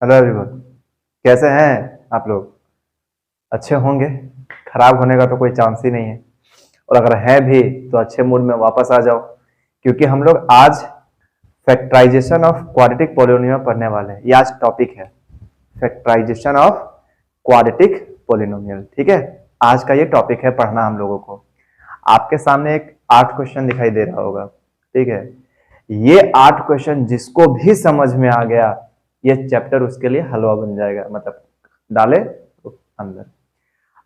Hello everyone, कैसे हैं आप लोग? अच्छे होंगे। खराब होने का तो कोई चांस ही नहीं है। और अगर है भी तो अच्छे मूड में वापस आ जाओ, क्योंकि हम लोग आज फैक्टराइजेशन ऑफ क्वाड्रेटिक पॉलिनोमियल पढ़ने वाले हैं। ये आज टॉपिक है, फैक्टराइजेशन ऑफ क्वाड्रेटिक पॉलिनोमियल। ठीक है, आज का ये टॉपिक है पढ़ना हम लोगों को। आपके सामने एक 8 क्वेश्चन दिखाई दे रहा होगा। ठीक है, ये 8 क्वेश्चन जिसको भी समझ में आ गया, ये चैप्टर उसके लिए हलवा बन जाएगा, मतलब डाले तो अंदर।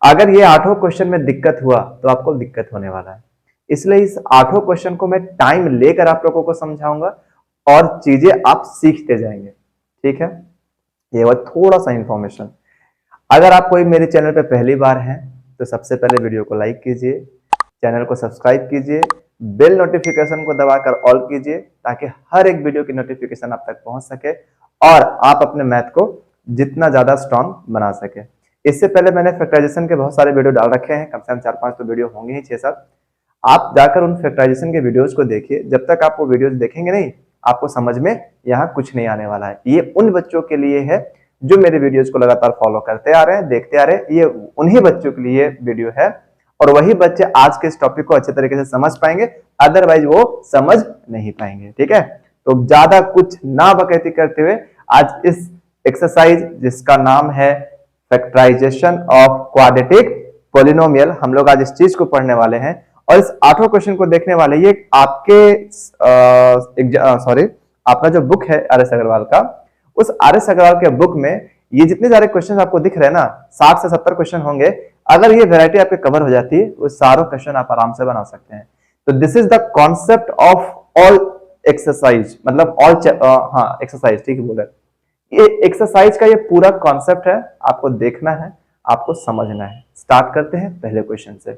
अगर ये 8 क्वेश्चन में दिक्कत हुआ तो आपको दिक्कत होने वाला है। इसलिए इस 8 क्वेश्चन को मैं टाइम लेकर आप लोगों को समझाऊंगा और चीजें आप सीखते जाएंगे। ठीक है, ये वो थोड़ा सा इंफॉर्मेशन। अगर आप कोई मेरे चैनल पे पहली बार हैं तो सबसे पहले वीडियो को लाइक कीजिए, चैनल को सब्सक्राइब कीजिए, बेल नोटिफिकेशन को दबाकर ऑल कीजिए, ताकि हर एक वीडियो की नोटिफिकेशन आप तक पहुंच सके और आप अपने मैथ को जितना ज्यादा स्ट्रांग बना सके। इससे पहले मैंने फैक्टराइजेशन के बहुत सारे वीडियो डाल रखे हैं, कम से कम 4-5 तो वीडियो होंगे ही, 6-7। आप जाकर उन फैक्टराइजेशन के वीडियोज को देखिए। जब तक आप वो वीडियोज देखेंगे नहीं, आपको समझ में यहाँ कुछ नहीं आने वाला है। ये उन बच्चों के लिए है जो मेरे वीडियोज को लगातार फॉलो करते आ रहे हैं, देखते आ रहे हैं। ये उन्हीं बच्चों के लिए वीडियो है और वही बच्चे आज के इस टॉपिक को अच्छे तरीके से समझ पाएंगे, अदरवाइज वो समझ नहीं पाएंगे। ठीक है, तो ज्यादा कुछ ना बकैती करते हुए आज इस एक्सरसाइज जिसका नाम है फैक्टराइजेशन ऑफ क्वाड्रेटिक पॉलिनोमियल, हम लोग आज इस चीज को पढ़ने वाले हैं और इस 8 क्वेश्चन को देखने वाले। ये आपके आपका जो बुक है आर एस अग्रवाल का, उस आर एस अग्रवाल के बुक में ये जितने सारे क्वेश्चन आपको दिख रहे हैं ना, 60 से 70 क्वेश्चन होंगे। अगर ये वैरायटी आपके कवर हो जाती है, वो सारों क्वेश्चन आप आराम से बना सकते हैं। तो this is the concept of all exercise, मतलब ऑल एक्सरसाइज। ठीक है, बोल रहे। ये एक्सरसाइज का ये पूरा कॉन्सेप्ट है, आपको देखना है, आपको समझना है। स्टार्ट करते हैं पहले क्वेश्चन से।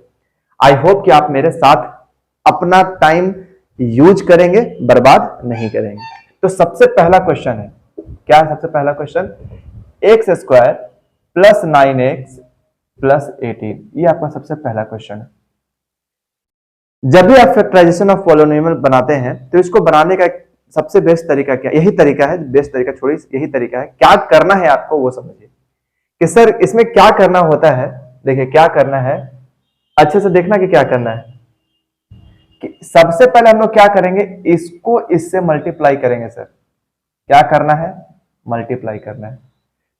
आई होप कि आप मेरे साथ अपना टाइम यूज करेंगे, बर्बाद नहीं करेंगे। तो सबसे पहला क्वेश्चन है, क्या है सबसे पहला question? X square plus 9x plus 18, ये आपका सबसे पहला क्वेश्चन है। जब भी आप फैक्टराइजेशन ऑफ पॉलिनोमियल बनाते हैं तो इसको बनाने का सबसे बेस्ट तरीका क्या? यही तरीका है, बेस्ट तरीका छोड़िए, यही तरीका है। क्या करना है आपको वो समझिए कि सर इसमें क्या करना होता है। देखिए क्या करना है, अच्छे से देखना कि क्या करना है। कि सबसे पहले हम लोग क्या करेंगे, इसको इससे मल्टीप्लाई करेंगे। सर क्या करना है? मल्टीप्लाई करना है।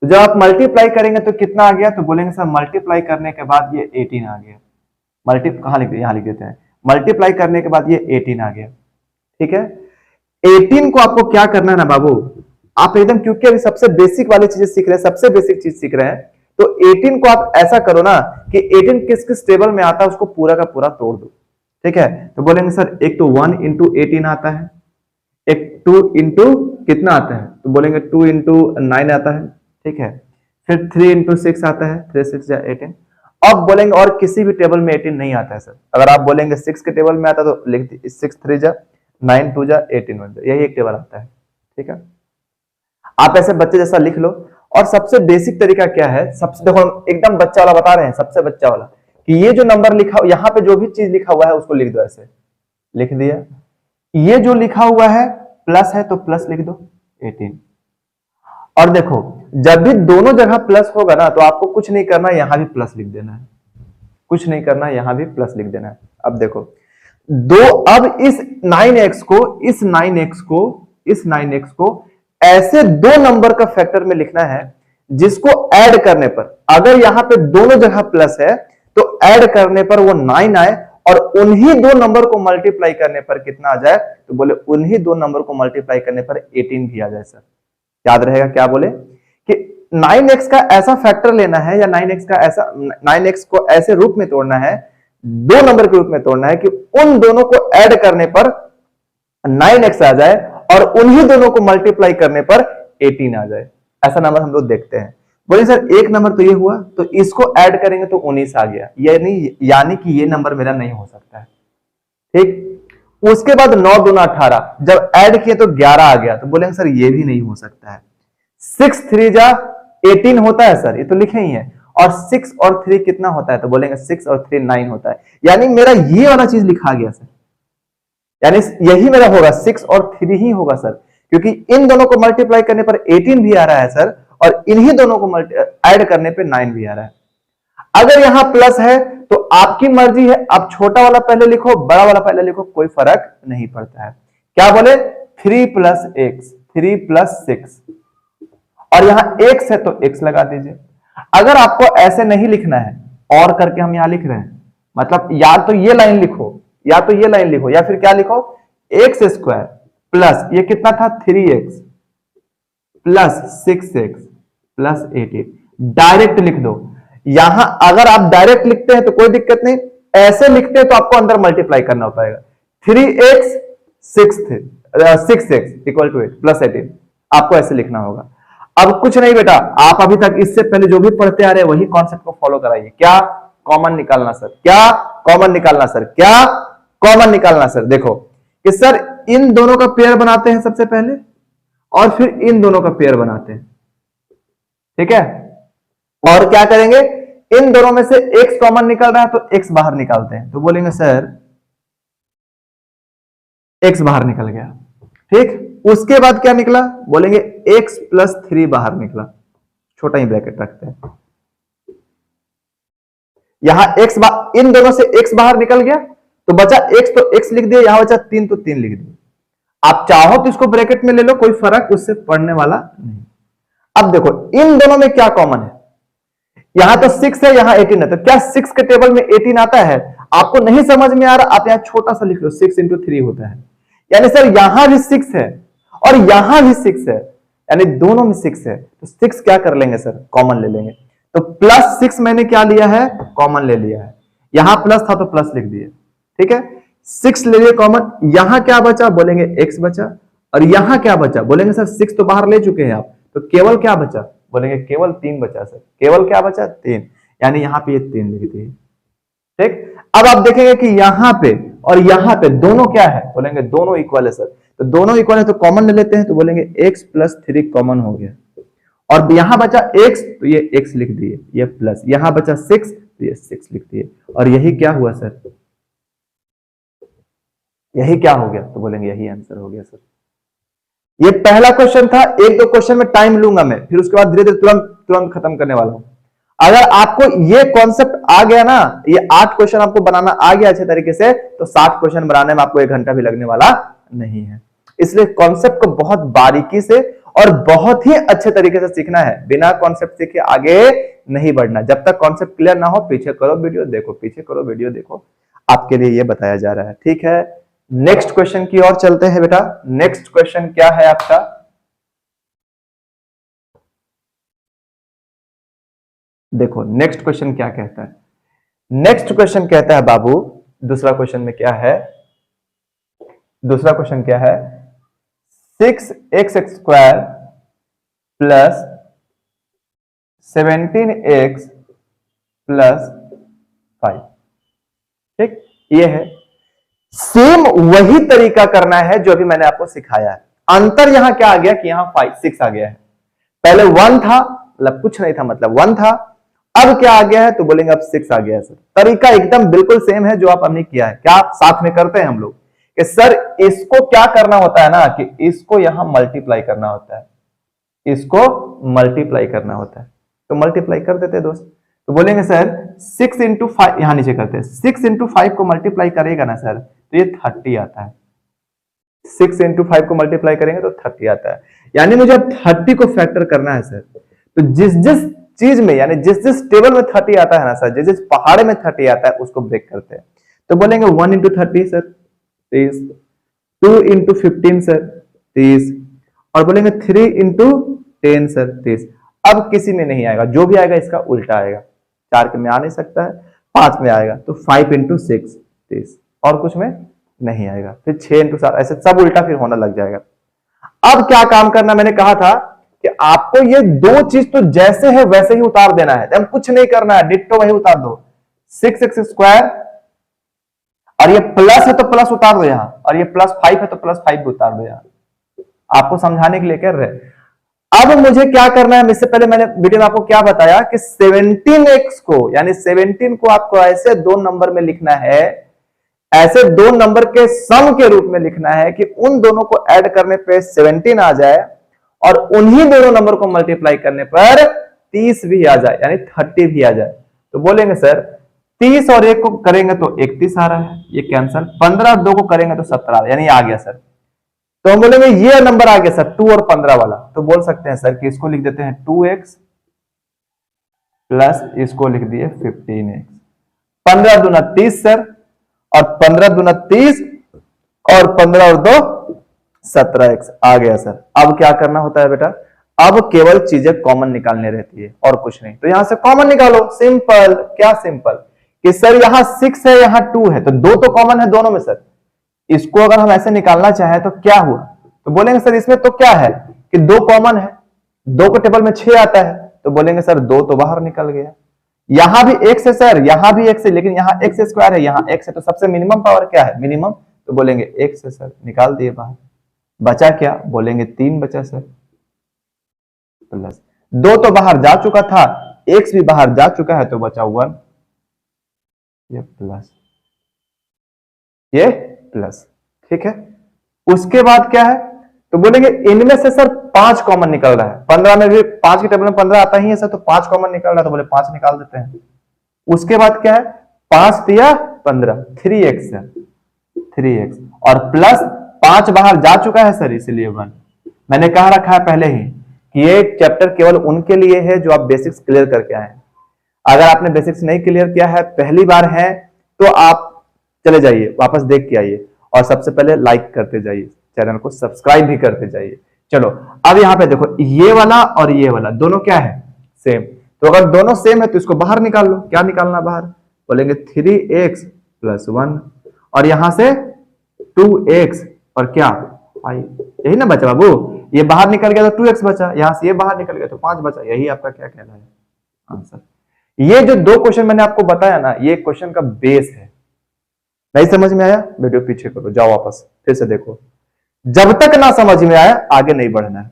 तो जब आप मल्टीप्लाई करेंगे तो कितना आ गया? तो बोलेंगे सर मल्टीप्लाई करने के बाद ये 18 आ गया। कहां लिख, यहां लिख देते हैं। मल्टीप्लाई करने के बाद ये 18 आ गया। ठीक है, 18 को आपको क्या करना है ना बाबू, आप एकदम, क्योंकि अभी सबसे बेसिक वाली चीजें सीख रहे हैं, सबसे बेसिक चीज सीख रहे हैं, तो 18 को आप ऐसा करो ना कि 18 किस किस टेबल में आता है उसको पूरा का पूरा तोड़ दो। ठीक है, तो बोलेंगे सर एक तो 1 इंटू 18 आता है, एक 2 इंटू कितना आता है, तो बोलेंगे 2 इंटू 9 आता है। ठीक है, फिर 3 इंटू 6 आता है, 3 6 18। अब बोलेंगे और किसी भी टेबल में 18 नहीं आता है सर। अगर आप बोलेंगे 6 के टेबल में आता तो लिख 6 3 जा 9 2 जा 18 1 जा, यही एक टेबल आता है। ठीक है, आप ऐसे बच्चे जैसा लिख लो। और सबसे बेसिक तरीका क्या है, सबसे देखो हम एकदम बच्चा वाला बता रहे हैं, सबसे बच्चा वाला, कि ये जो नंबर लिखा, यहाँ पे जो भी चीज लिखा हुआ है उसको लिख दो। ऐसे लिख दिया, ये जो लिखा हुआ है प्लस है तो प्लस लिख दो 18। और देखो जब भी दोनों जगह प्लस होगा ना तो आपको कुछ नहीं करना, यहां भी प्लस लिख देना है, कुछ नहीं करना, यहां भी प्लस लिख देना है। अब देखो अब इस 9x को ऐसे दो नंबर का फैक्टर में लिखना है जिसको ऐड करने पर, अगर यहां पे दोनों जगह प्लस है तो ऐड करने पर वो 9 आए और उन्हीं दो नंबर को मल्टीप्लाई करने पर कितना आ जाए, तो बोले उन्हीं दो नंबर को मल्टीप्लाई करने पर 18 भी आ जाए। सर याद रहेगा क्या बोले कि 9x का ऐसा फैक्टर लेना है, या 9x को ऐसे रूप में तोड़ना है, दो नंबर के रूप में तोड़ना है कि उन दोनों को ऐड करने पर 9x आ जाए और उन्हीं दोनों को मल्टीप्लाई करने पर 18 आ जाए। ऐसा नंबर हम लोग देखते हैं। बोले सर एक नंबर तो ये हुआ, तो इसको ऐड करेंगे तो 19 आ गया, यानी कि ये नंबर मेरा नहीं हो सकता है। ठीक, उसके बाद 9 दूना 18, जब ऐड किए तो 11 आ गया, तो बोलेंगे सर ये भी नहीं हो सकता है। 6 3 जा 18 होता है सर, ये तो लिखे ही है, और 6 और 3 कितना होता है, तो बोलेंगे 6 और 3 9 होता है, यानी मेरा ये वाला चीज लिखा गया सर, यानी यही मेरा होगा 6 और 3 ही होगा सर, क्योंकि इन दोनों को मल्टीप्लाई करने पर 18 भी आ रहा है सर, और इन्हीं दोनों को ऐड करने पे 9 भी आ रहा है। अगर यहां प्लस है तो आपकी मर्जी है, आप छोटा वाला पहले लिखो, बड़ा वाला पहले लिखो, कोई फर्क नहीं पड़ता है। क्या बोले? 3 प्लस एक्स, 3 प्लस 6, और यहां x है तो x लगा दीजिए। अगर आपको ऐसे नहीं लिखना है और करके हम यहां लिख रहे हैं, मतलब या तो ये लाइन लिखो या तो ये लाइन लिखो या फिर क्या लिखो, एक्स स्क्वायर प्लस ये कितना था 3x plus 6x plus 18, direct लिख दो। यहां अगर आप डायरेक्ट लिखते हैं तो कोई दिक्कत नहीं, ऐसे लिखते हैं तो आपको अंदर मल्टीप्लाई करना पड़ेगा। 3x 6x equal to 8 plus 18, आपको ऐसे लिखना होगा। अब कुछ नहीं बेटा, आप अभी तक इससे पहले जो भी पढ़ते आ रहे हैं वही कॉन्सेप्ट को फॉलो कराइए। क्या? कॉमन निकालना सर, क्या कॉमन निकालना सर, क्या कॉमन निकालना सर। देखो कि सर इन दोनों का पेयर बनाते हैं सबसे पहले और फिर इन दोनों का पेयर बनाते हैं, ठीक है। और क्या करेंगे, इन दोनों में से x कॉमन निकल रहा है तो x बाहर निकालते हैं, तो बोलेंगे सर x बाहर निकल गया, ठीक। उसके बाद क्या निकला, बोलेंगे x प्लस 3 बाहर निकला, छोटा ही ब्रैकेट रखते हैं। यहां इन दोनों से x बाहर निकल गया तो बचा x, तो x लिख दिया, यहां बचा 3 तो 3 लिख दिया। आप चाहो तो इसको ब्रैकेट में ले लो, कोई फर्क उससे पड़ने वाला नहीं। अब देखो इन दोनों में क्या कॉमन है, यहां तो 6 है, यहां 18 है, तो क्या 6 के टेबल में 18 आता है? आपको नहीं समझ में आ रहा, आप यहां छोटा सा लिख लो, 6 इंटू 3 होता है। यानी सर यहां भी 6 है और यहां भी 6 है, यानी दोनों में 6 है, तो 6 क्या कर लेंगे सर, कॉमन ले लेंगे। तो प्लस 6 मैंने क्या लिया है, कॉमन ले लिया है। यहां प्लस था तो प्लस लिख दिए, ठीक है। 6 ले लिए कॉमन, यहां क्या बचा, बोलेंगे x बचा, और यहां क्या बचा, बोलेंगे सर 6 तो बाहर ले चुके हैं आप, तो केवल क्या बचा, बोलेंगे केवल 3 बचा सर, केवल क्या बचा 3, यानी यहां पे ये 3 लिख दिए, ठीक। अब आप देखेंगे कि यहां पे और यहां पे दोनों क्या है, बोलेंगे दोनों इक्वल है सर, तो दोनों इक्वल है तो कॉमन ले लेते हैं, तो बोलेंगे x प्लस 3 कॉमन हो गया, और यहां बचा x तो ये x लिख दिए, ये प्लस, यहां बचा 6 तो ये 6 लिख दिए, और यही क्या हुआ सर, यही क्या हो गया, तो बोलेंगे यही आंसर हो गया सर। ये पहला क्वेश्चन था, एक दो क्वेश्चन में टाइम लूंगा मैं, फिर उसके बाद धीरे धीरे तुरंत तुरंत खत्म करने वाला हूं। अगर आपको ये कॉन्सेप्ट आ गया ना, ये 8 क्वेश्चन आपको बनाना आ गया अच्छे तरीके से, तो 60 क्वेश्चन बनाने में आपको 1 घंटा भी लगने वाला नहीं है। इसलिए कॉन्सेप्ट को बहुत बारीकी से और बहुत ही अच्छे तरीके से सीखना है, बिना कॉन्सेप्ट सीखे आगे नहीं बढ़ना। जब तक कॉन्सेप्ट क्लियर ना हो, पीछे करो वीडियो देखो, पीछे करो वीडियो देखो, आपके लिए ये बताया जा रहा है, ठीक है। नेक्स्ट क्वेश्चन की ओर चलते हैं बेटा। नेक्स्ट क्वेश्चन क्या है आपका, देखो नेक्स्ट क्वेश्चन क्या कहता है। नेक्स्ट क्वेश्चन कहता है बाबू, दूसरा क्वेश्चन में क्या है, दूसरा क्वेश्चन क्या है, 6x square plus 17x plus 5, ठीक। ये है सेम वही तरीका करना है जो अभी मैंने आपको सिखाया है। अंतर यहां क्या आ गया कि यहां 6 आ गया है, पहले 1 था, मतलब कुछ नहीं था, मतलब 1 था, अब क्या आ गया है, तो बोलेंगे अब 6 आ गया है सर। तरीका एकदम बिल्कुल सेम है जो आप हमने किया है। क्या साथ में करते हैं हम लोग कि सर इसको क्या करना होता है ना, कि इसको यहां मल्टीप्लाई करना होता है, इसको मल्टीप्लाई करना होता है, तो मल्टीप्लाई कर देते हैं दोस्त। तो बोलेंगे सर 6 इंटू 5, यहां नीचे करते हैं, 6 इंटू 5 को मल्टीप्लाई करेगा ना सर, तो ये 30 आता है। 6 इंटू 5 को मल्टीप्लाई करेंगे तो 30 आता है, यानी मुझे अब 30 को फैक्टर करना है सर। तो जिस जिस चीज में, यानी जिस जिस टेबल में 30 आता है ना सर, जिस जिस पहाड़े में 30 आता है उसको ब्रेक करते हैं। तो बोलेंगे 1 इंटू 30 सर 30, 2 इंटू 15 सर 30, और बोलेंगे 3 इंटू 10 सर 30। अब किसी में नहीं आएगा, जो भी आएगा इसका उल्टा आएगा, 4 में आ नहीं सकता है, 5 में आएगा, तो 5 इंटू 6 30, और कुछ में नहीं आएगा, फिर 6 इंटू 7, ऐसे सब उल्टा फिर होने लग जाएगा। अब क्या काम करना, मैंने कहा था कि आपको ये दो चीज तो जैसे है वैसे ही उतार देना है, जब कुछ नहीं करना है, डिट्टो वही उतार दो। 6x स्क्वायर, और ये प्लस है तो प्लस उतार दो यहां, और ये प्लस 5 है तो प्लस 5 भी उतार दो यहां, आपको समझाने के लिए कर रहे। अब मुझे क्या करना है, इससे पहले मैंने वीडियो में आपको क्या बताया कि 17x को, यानी 17 को आपको ऐसे 2 नंबर में लिखना है, ऐसे 2 नंबर के सम के रूप में लिखना है कि उन दोनों को ऐड करने पे 17 आ जाए, और उन्हीं दोनों नंबर को मल्टीप्लाई करने पर 30 भी आ जाए, यानी 30 भी आ जाए, तो बोलेंगे सर 30 और 1 को करेंगे तो 31 आ रहा है, ये कैंसल। 15 और 2 को करेंगे तो 17 आ रहा है, यानी आ गया सर। तो हम बोलेंगे ये नंबर आ गया सर 2 और 15 वाला, तो बोल सकते हैं सर कि इसको लिख देते हैं 2x प्लस इसको लिख दिए 15x। 15 दूना 30 सर, और 15 दूना 30 और 15 और 2 17x आ गया सर। अब क्या करना होता है बेटा, अब केवल चीजें कॉमन निकालनी रहती है और कुछ नहीं। तो यहां से कॉमन निकालो, सिंपल। क्या सिंपल कि सर यहां 6 है, यहां 2 है, तो 2 तो कॉमन है दोनों में सर। इसको अगर हम ऐसे निकालना चाहें तो क्या हुआ, तो बोलेंगे सर इसमें तो क्या है कि 2 कॉमन है, 2 को टेबल में 6 आता है, तो बोलेंगे सर 2 तो बाहर निकल गया। यहां भी x है सर, यहां भी x है, लेकिन यहां x स्क्वायर है, यहां x है, तो सबसे मिनिमम पावर क्या है, मिनिमम, तो बोलेंगे x है सर, निकाल दिए बाहर। बचा क्या, बोलेंगे 3 बचा सर, प्लस 2 तो बाहर जा चुका था, x भी बाहर जा चुका है, तो बचा 1, ये प्लस, ये प्लस, ठीक है। उसके बाद क्या है, तो बोलेंगे इनमें से सर 5 कॉमन निकल रहा है, 15 में भी 5 की टेबल में 15 आता ही है सर, तो 5 कॉमन निकल रहा है, तो बोले 5 निकाल देते हैं। उसके बाद क्या है, 5 दिया 15, 3x है, 3x, और प्लस 5 बाहर जा चुका है सर, इसलिए 1। मैंने कहा रखा है पहले ही कि ये चैप्टर केवल उनके लिए है जो आप बेसिक्स क्लियर करके आए हैं। अगर आपने बेसिक्स नहीं क्लियर किया है, पहली बार है, तो आप चले जाइए, वापस देख के आइए, और सबसे पहले लाइक करते जाइए, चैनल को सब्सक्राइब भी करते जाइए। चलो अब यहां पे देखो, ये वाला और ये वाला दोनों क्या है, सेम। तो अगर दोनों सेम है तो इसको बाहर निकाल लो। क्या निकालना बाहर, बोलेंगे 3x प्लस 1, और यहां से 2x और क्या आई, यही ना बचा बाबू, ये बाहर निकल गया तो 2x बचा, यहां से ये बाहर निकल गया तो 5 बचा, यही आपका क्या कहना है आंसर। ये जो 2 क्वेश्चन मैंने आपको बताया ना, ये क्वेश्चन का बेस है। नहीं समझ में आया, वीडियो पीछे करो, जाओ वापस फिर से देखो। जब तक ना समझ में आया आगे नहीं बढ़ना है।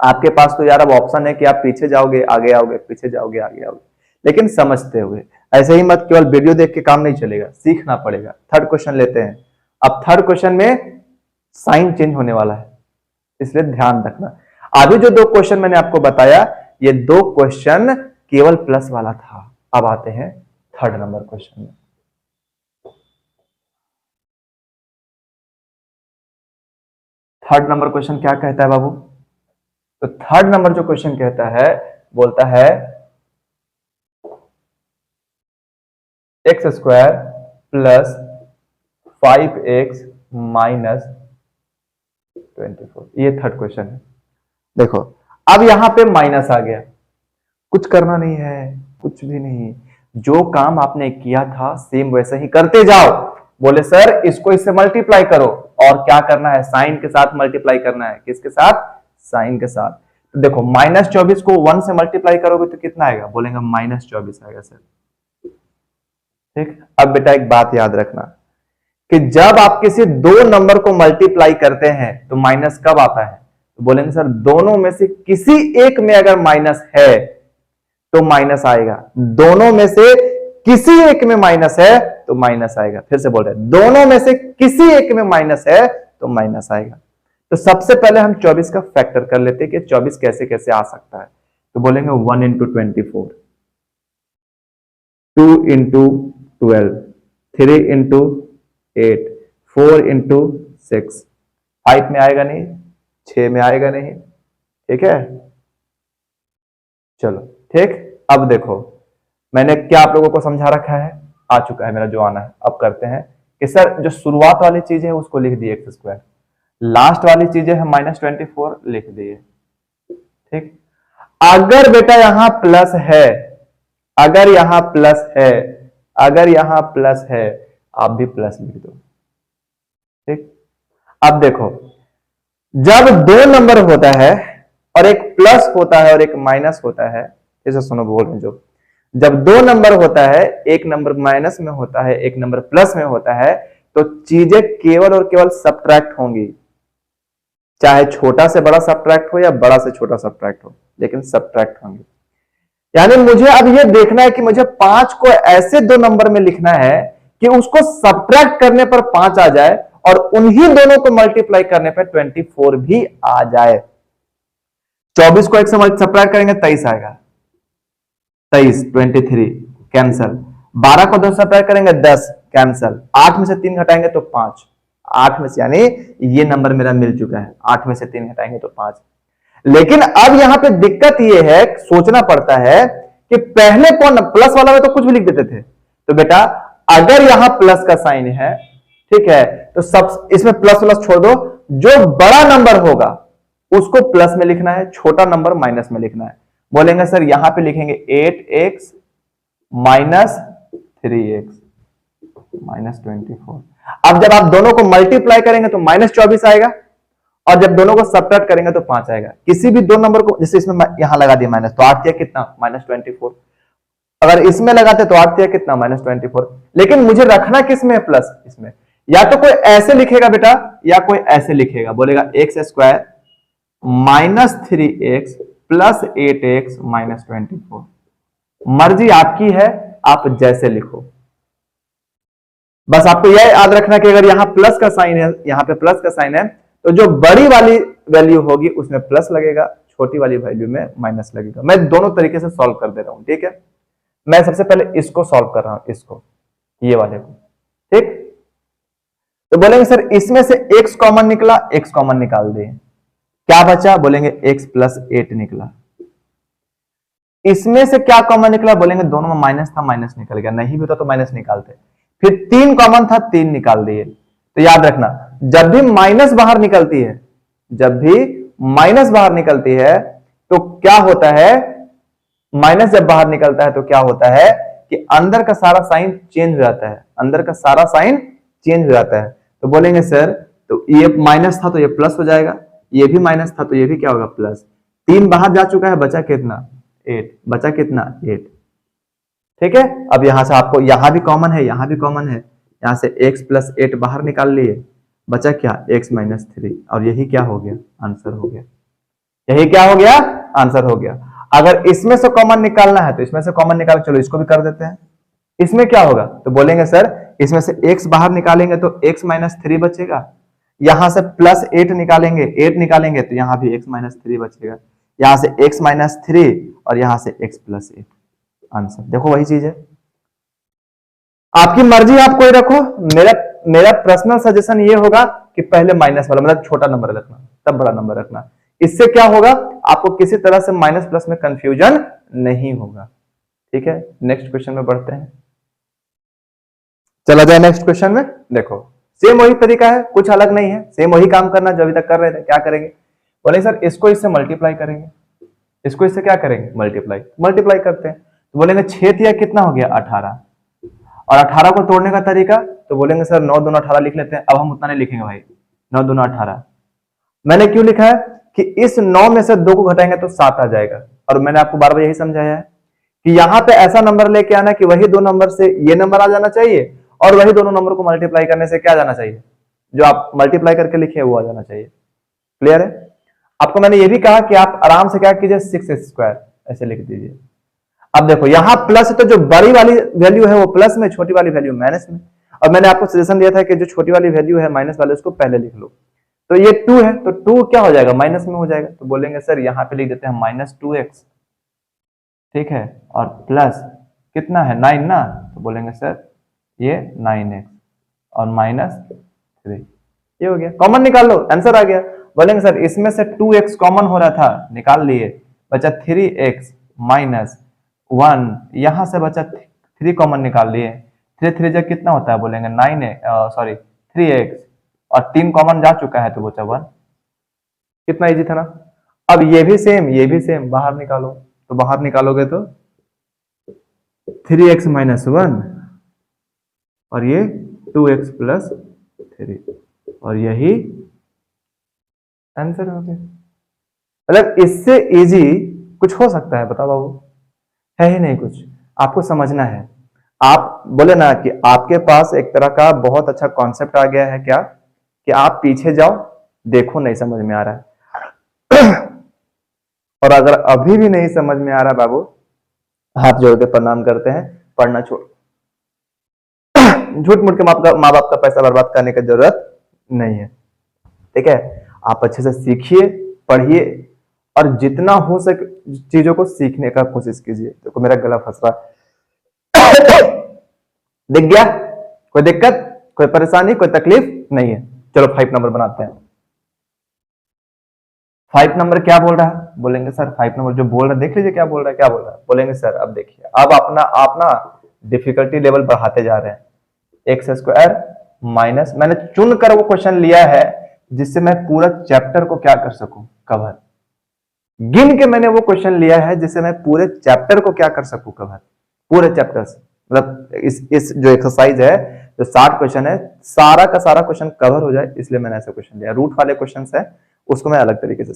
आपके पास तो यार अब ऑप्शन है कि आप पीछे जाओगे आगे आओगे, पीछे जाओगे आगे आओगे, लेकिन समझते हुए। ऐसे ही मत केवल वीडियो देख के काम नहीं चलेगा, सीखना पड़ेगा। थर्ड क्वेश्चन लेते हैं। अब थर्ड क्वेश्चन में साइन चेंज होने वाला है, इसलिए ध्यान रखना। अभी जो 2 क्वेश्चन मैंने आपको बताया, ये 2 क्वेश्चन केवल प्लस वाला था। अब आते हैं थर्ड नंबर क्वेश्चन में। थर्ड नंबर क्वेश्चन क्या कहता है बाबू, तो थर्ड नंबर जो क्वेश्चन कहता है, बोलता है x² प्लस 5x माइनस 24। ये थर्ड क्वेश्चन है। देखो अब यहां पे माइनस आ गया, कुछ करना नहीं है, कुछ भी नहीं, जो काम आपने किया था सेम वैसे ही करते जाओ। बोले सर इसको इससे मल्टीप्लाई करो, और क्या करना है, साइन के साथ मल्टीप्लाई करना है। किसके साथ, साइन के साथ। तो देखो -24 को 1 से मल्टीप्लाई करोगे तो कितना आएगा, बोलेंगे -24 आएगा सर, ठीक। अब बेटा एक बात याद रखना कि जब आप किसी 2 नंबर को मल्टीप्लाई करते हैं तो माइनस कब आता है, तो बोलेंगे सर दोनों में से किसी एक में अगर माइनस है तो माइनस आएगा, दोनों में से किसी एक में माइनस है तो माइनस आएगा। फिर से बोल रहे हैं, दोनों में से किसी एक में माइनस है तो माइनस आएगा। तो सबसे पहले हम 24 का फैक्टर कर लेते हैं कि 24 कैसे कैसे आ सकता है। तो बोलेंगे 1 × 24, 2 × 12, 3 × 8, 4 × 6, 5 में आएगा नहीं, 6 में आएगा नहीं, ठीक है। चलो ठीक। अब देखो मैंने क्या आप लोगों को समझा रखा है, आ चुका है मेरा जो आना है। अब करते हैं कि सर जो शुरुआत वाली चीज है उसको लिख दिए x², लास्ट वाली चीजें हम -24 लिख दिए, ठीक। अगर बेटा यहां प्लस है, अगर यहां प्लस है, अगर यहां प्लस है, आप भी प्लस लिख दो, ठीक। अब देखो जब 2 नंबर होता है और एक प्लस होता है और एक माइनस होता है, इसे सुनो बोल रहे जो, जब 2 नंबर होता है, एक नंबर माइनस में होता है, एक नंबर प्लस में होता है, तो चीजें केवल और केवल सब्ट्रैक्ट होंगी। चाहे छोटा से बड़ा सब्ट्रैक्ट हो या बड़ा से छोटा सब्ट्रैक्ट हो, लेकिन सब्ट्रैक्ट होंगे। यानी मुझे अब यह देखना है कि मुझे 5 को ऐसे 2 नंबर में लिखना है कि उसको सब्ट्रैक्ट करने पर 5 आ जाए और उन्हीं दोनों को मल्टीप्लाई करने पर 24 भी आ जाए। 24 को 1 से सब्ट्रैक्ट करेंगे 23 आएगा, 23 23 कैंसल। 12 को 2 से सब्ट्रैक्ट करेंगे 10 कैंसल। 8 में से 3 घटाएंगे तो 5, 8 में से, यानी ये नंबर मेरा मिल चुका है। 8 में से 3 घटाएंगे तो 5। लेकिन अब यहां पे दिक्कत ये है, सोचना पड़ता है कि पहले कौन, प्लस वाला में तो कुछ भी लिख देते थे। तो बेटा अगर यहां प्लस का साइन है, ठीक है, तो सब इसमें प्लस प्लस छोड़ दो, जो बड़ा नंबर होगा उसको प्लस में लिखना है, छोटा नंबर माइनस में लिखना है। बोलेंगे सर यहां पे लिखेंगे 8x माइनस 3x माइनस 24। अब जब आप दोनों को मल्टीप्लाई करेंगे तो माइनस 24 आएगा, और जब दोनों को सब्ट्रैक्ट करेंगे तो 5 आएगा। किसी भी दो नंबर को, जैसे इसमें यहां लगा दिया माइनस, तो 8 दिया कितना, माइनस 24। अगर इसमें लगाते तो 8 दिया कितना, माइनस 24। लेकिन मुझे रखना किस में है, प्लस इसमें। या तो कोई ऐसे लिखेगा बेटा, या कोई ऐसे लिखेगा, बोलेगा x square minus 3x plus 8x minus 24। मर्जी आपकी है, आप जैसे लिखो। बस आपको यह याद रखना कि अगर यहां प्लस का साइन है, यहां पे प्लस का साइन है, तो जो बड़ी वाली वैल्यू होगी उसमें प्लस लगेगा, छोटी वाली वैल्यू में माइनस लगेगा। मैं दोनों तरीके से सॉल्व कर दे रहा हूं, ठीक है। मैं सबसे पहले इसको सॉल्व कर रहा हूं, इसको, ये वाले को, ठीक। तो बोलेंगे सर इसमें से x कॉमन निकला, x कॉमन निकाल दिए, क्या बचा, बोलेंगे x प्लस 8 निकला। इसमें से क्या कॉमन निकला, बोलेंगे दोनों में माइनस था, माइनस निकल गया, नहीं भी होता तो माइनस निकालते। फिर 3 कॉमन था, 3 निकाल दिए। तो याद रखना, जब भी माइनस बाहर निकलती है, जब भी माइनस बाहर निकलती है तो क्या होता है, माइनस जब बाहर निकलता है तो क्या होता है कि अंदर का सारा साइन चेंज हो जाता है, अंदर का सारा साइन चेंज हो जाता है। तो बोलेंगे सर तो ये माइनस था तो ये प्लस हो जाएगा, ये भी माइनस था तो ये भी क्या होगा, प्लस। 3 बाहर जा चुका है, बचा कितना, 8, बचा कितना, 8, ठीक है। अब यहां से आपको, यहां भी कॉमन है, यहां भी कॉमन है, यहां से x प्लस 8 बाहर निकाल लिए, बचा क्या, x माइनस 3, और यही क्या हो गया, आंसर हो गया। यही क्या हो गया, आंसर हो गया। अगर इसमें से कॉमन निकालना है तो इसमें से कॉमन निकाल, चलो इसको भी कर देते हैं। इसमें क्या होगा, तो बोलेंगे सर इसमें से x बाहर निकालेंगे तो x माइनस 3 बचेगा, यहां से प्लस 8 निकालेंगे, 8 निकालेंगे तो यहां भी x माइनस 3 बचेगा, यहां से x माइनस 3 और यहां से x प्लस 8, आंसर। देखो वही चीज है, आपकी मर्जी, आप कोई रखो। मेरा पर्सनल सजेशन ये होगा कि पहले माइनस वाला, मतलब छोटा नंबर रखना, तब बड़ा नंबर रखना। इससे क्या होगा, आपको किसी तरह से माइनस प्लस में कंफ्यूजन नहीं होगा, ठीक है। नेक्स्ट क्वेश्चन में बढ़ते हैं, चला जाए नेक्स्ट क्वेश्चन में। देखो सेम वही तरीका है, कुछ अलग नहीं है, सेम वही काम करना जो अभी तक कर रहे थे। क्या करेंगे, बोले सर इसको इससे मल्टीप्लाई करेंगे, इसको इससे क्या करेंगे, मल्टीप्लाई करते हैं। तो बोलेंगे 6 तिया कितना हो गया, 18, और 18 को तोड़ने का तरीका, तो बोलेंगे सर 9 दूना 18 लिख लेते हैं। अब हम उतना नहीं लिखेंगे भाई, 9 दूना 18। मैंने क्यों लिखा है कि इस 9 में से 2 को घटाएंगे तो 7 आ जाएगा, और मैंने आपको बार बार यही समझाया है कि यहां पे ऐसा नंबर लेके आना कि वही 2 नंबर से ये नंबर आ जाना चाहिए, और वही दोनों नंबर को मल्टीप्लाई करने से क्या जाना चाहिए, जो आप मल्टीप्लाई करके लिखे वो आ जाना चाहिए। क्लियर है। आपको मैंने ये भी कहा कि आप आराम से क्या कीजिए, 6 स्क्वायर ऐसे लिख दीजिए। अब देखो यहां प्लस है तो जो बड़ी वाली वैल्यू है वो प्लस में, छोटी वाली वैल्यू माइनस में। और मैंने आपको सजेशन दिया था कि जो छोटी वाली वैल्यू है माइनस वाले, उसको पहले लिख लो। तो ये 2 है तो 2 क्या हो जाएगा, माइनस में हो जाएगा। तो बोलेंगे सर यहां पे लिख देते हैं माइनस 2x, ठीक है, और प्लस कितना है 9 ना, तो बोलेंगे सर ये 9x और माइनस 3, ये हो गया। कॉमन निकाल लो, आंसर आ गया। बोलेंगे सर इसमें से 2x कॉमन हो रहा था, निकाल लिए, बचा 3x माइनस 1, यहां से बचा 3 कॉमन निकाल लिए, 3 3 जब कितना होता है, बोलेंगे 3x, और 3 कॉमन जा चुका है तो बचा 1। कितना इजी था ना। अब ये भी सेम, ये भी सेम, बाहर निकालो, तो बाहर निकालोगे तो 3x माइनस 1 और ये 2x प्लस 3, और यही आंसर हो गया। मतलब इससे इजी कुछ हो सकता है, बताओ बाबू, है ही नहीं कुछ। आपको समझना है, आप बोले ना कि आपके पास एक तरह का बहुत अच्छा कॉन्सेप्ट आ गया है, क्या कि आप पीछे जाओ, देखो नहीं समझ में आ रहा है और अगर अभी भी नहीं समझ में आ रहा बाबू, हाथ जोड़ के प्रणाम करते हैं, पढ़ना छोड़, झूठ मूठ के माँ बाप का पैसा बर्बाद करने की जरूरत नहीं है, ठीक है। आप अच्छे से सीखिए, पढ़िए, और जितना हो सके चीजों को सीखने का कोशिश कीजिए। देखो मेरा गला फंस रहा है दिख गया? कोई दिक्कत, कोई परेशानी, कोई तकलीफ नहीं है। चलो 5 नंबर बनाते हैं। 5 नंबर क्या बोल रहा है? बोलेंगे सर 5 नंबर जो बोल रहा है देख लीजिए क्या बोल रहा है, क्या बोल रहा है। बोलेंगे सर अब देखिए, अब अपना डिफिकल्टी लेवल बढ़ाते जा रहे हैं। एक्स स्क्वायर माइनस, मैंने चुन कर वो क्वेश्चन लिया है जिससे मैं पूरा चैप्टर को क्या कर सकूं, कवर। गिन के मैंने वो क्वेश्चन लिया है जिससे मैं पूरे चैप्टर को क्या कर सकूं, कवर। पूरे चैप्टर से, मतलब इस जो एक्सरसाइज है, जो 60 क्वेश्चन है, सारा का सारा क्वेश्चन कवर हो जाए, इसलिए मैंने ऐसा क्वेश्चन लिया। रूट वाले क्वेश्चन है उसको मैं अलग तरीके से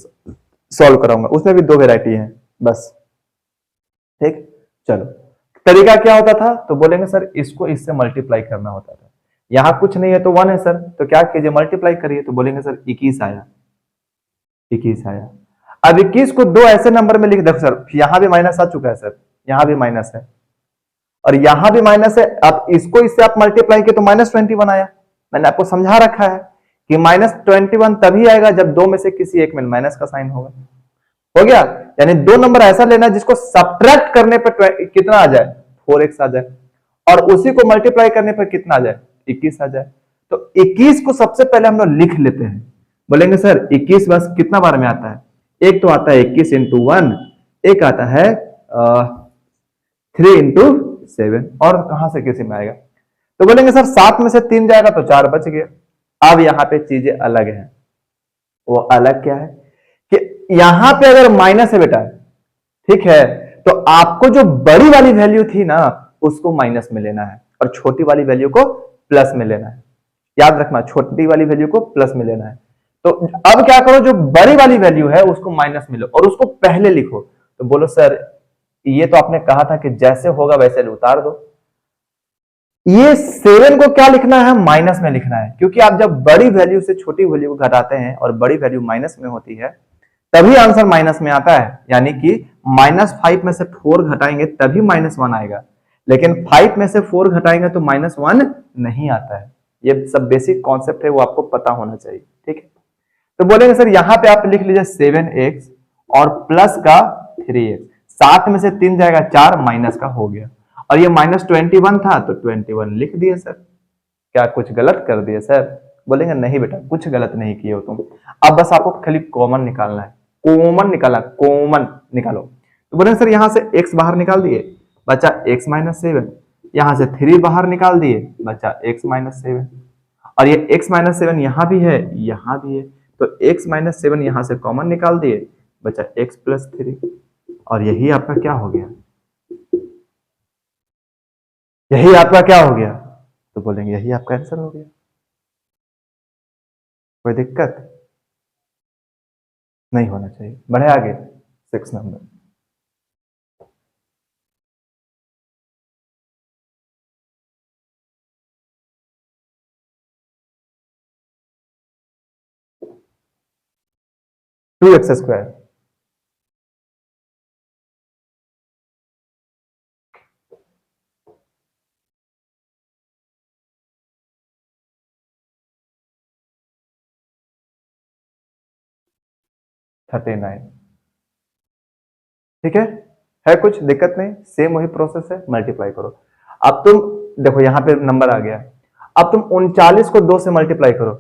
सॉल्व कराऊंगा, उसमें भी 2 वेराइटी है बस। ठीक, चलो तरीका क्या होता था? तो बोलेंगे सर इसको इससे मल्टीप्लाई करना होता था। यहां कुछ नहीं है तो 1 है सर, तो क्या कीजिए मल्टीप्लाई करिए। तो बोलेंगे सर 21 आया, 21 आया। अब 21 को 2 ऐसे नंबर में लिख दो सर, यहां भी माइनस आ चुका है सर, यहां भी माइनस है और यहां भी माइनस है। अब इसको इससे आप मल्टीप्लाई किए तो -21 आया। मैंने आपको समझा रखा है कि -21 तभी आएगा जब 2 में से किसी एक में माइनस का साइन होगा। हो गया? यानी 2 नंबर ऐसा लेना जिसको सब्ट्रैक्ट करने पर कितना आ जाए, 4x आ जाए, और उसी को मल्टीप्लाई करने पर कितना आ जाए, 21 आ जाए। तो 21 को सबसे पहले हम लोग लिख लेते हैं। बोलेंगे सर 21 बस कितना बार में आता है? एक तो आता है 21 इंटू 1, एक आता है 3 इंटू 7, और कहां से किसी में आएगा? तो बोलेंगे सर 7 में से 3 जाएगा तो 4 बच गया। अब यहां पे चीजें अलग हैं। वो अलग क्या है कि यहां पे अगर माइनस है बेटा, ठीक है, तो आपको जो बड़ी वाली वैल्यू थी ना उसको माइनस में लेना है और छोटी वाली वैल्यू को प्लस में लेना है। याद रखना, छोटी वाली वैल्यू को प्लस में लेना है। तो अब क्या करो, जो बड़ी वाली वैल्यू है उसको माइनस में लो और उसको पहले लिखो। तो बोलो सर ये तो आपने कहा था कि जैसे होगा वैसे उतार दो। ये 7 को क्या लिखना है, माइनस में लिखना है, क्योंकि आप जब बड़ी वैल्यू से छोटी वैल्यू को घटाते हैं और बड़ी वैल्यू माइनस में होती है तभी आंसर माइनस में आता है। यानी कि -5 में से 4 घटाएंगे तभी -1 आएगा, लेकिन 5 में से 4 घटाएंगे तो -1 नहीं आता है। ये सब बेसिक कॉन्सेप्ट है, वो आपको पता होना चाहिए। ठीक है, तो बोलेंगे सर यहां पे आप लिख लीजिए 7x और प्लस का 3x। 7 में से 3 जाएगा 4, माइनस का हो गया, और ये -21 था तो 21 लिख दिए सर। क्या कुछ गलत कर दिए सर? बोलेंगे नहीं बेटा कुछ गलत नहीं किए हो तुम। अब बस आपको खाली कॉमन निकालना है, कॉमन निकाला, कॉमन निकालो। तो बोलेंगे सर यहां से x बाहर निकाल दिए, बचा x - 7। यहां से 3 बाहर निकाल दिए, बचा x - 7, और ये x - 7 यहां भी है, यहां भी है, तो x - 7 यहां से कॉमन निकाल दिए, बचा x + 3, और यही आपका क्या हो गया, यही आपका क्या हो गया? तो बोलेंगे यही आपका आंसर हो गया। कोई दिक्कत नहीं होना चाहिए। बढ़े आगे 6 number. Two x square, thirty nine. ठीक है कुछ दिक्कत नहीं, सेम वही प्रोसेस है, मल्टीप्लाई करो। अब तुम देखो यहां पे नंबर आ गया, अब तुम 39 को 2 से मल्टीप्लाई करो।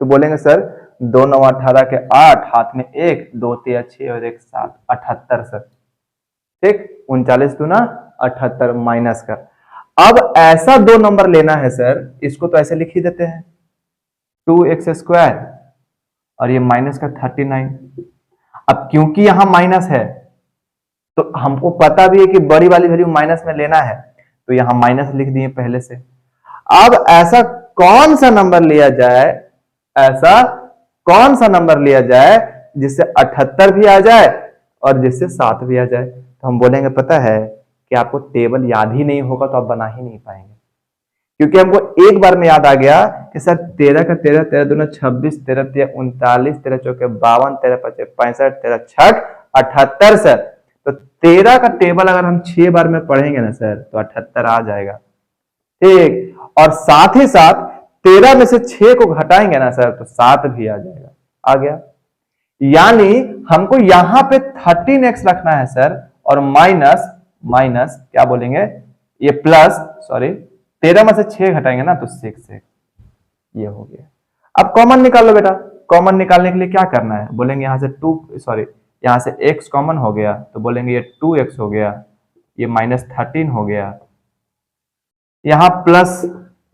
तो बोलेंगे सर 2 9 18 के 8, हाथ में 1, 2 3 6 और 1 7, 78 सर। ठीक, 39 दूना 78 माइनस का। अब ऐसा 2 नंबर लेना है सर, इसको तो ऐसे लिख ही देते हैं 2x² और ये माइनस का 39। अब क्योंकि यहां माइनस है तो हमको पता भी है कि बड़ी वाली वैल्यू माइनस में लेना है, तो यहां माइनस लिख दिए पहले से। अब ऐसा कौन सा नंबर लिया जाए, ऐसा कौन सा नंबर लिया जाए जिससे 78 भी आ जाए और जिससे 7 भी आ जाए? तो हम बोलेंगे पता है कि आपको टेबल याद ही नहीं होगा तो आप बना ही नहीं पाएंगे, क्योंकि हमको एक बार में याद आ गया कि सर 13 का 13, 13 दूना 26, 13 3 39, 13 चौके 52, 13 5 65, 13 6 78 सर। तो 13 का टेबल अगर हम 6 बार में पढ़ेंगे ना सर तो 78 आ जाएगा। ठीक, और साथ ही साथ 13 में से 6 को घटाएंगे ना सर तो 7 भी आ जाएगा। आ गया? यानी हमको यहां पे 13x रखना है सर, और माइनस माइनस क्या बोलेंगे, ये प्लस, सॉरी 13 में से 6 घटाएंगे ना तो 6x, ये हो गया। अब कॉमन निकाल लो बेटा। कॉमन निकालने के लिए क्या करना है, बोलेंगे यहां से 2, सॉरी यहां से x कॉमन हो गया तो बोलेंगे ये 2x हो गया, ये -13 हो गया, यहां प्लस,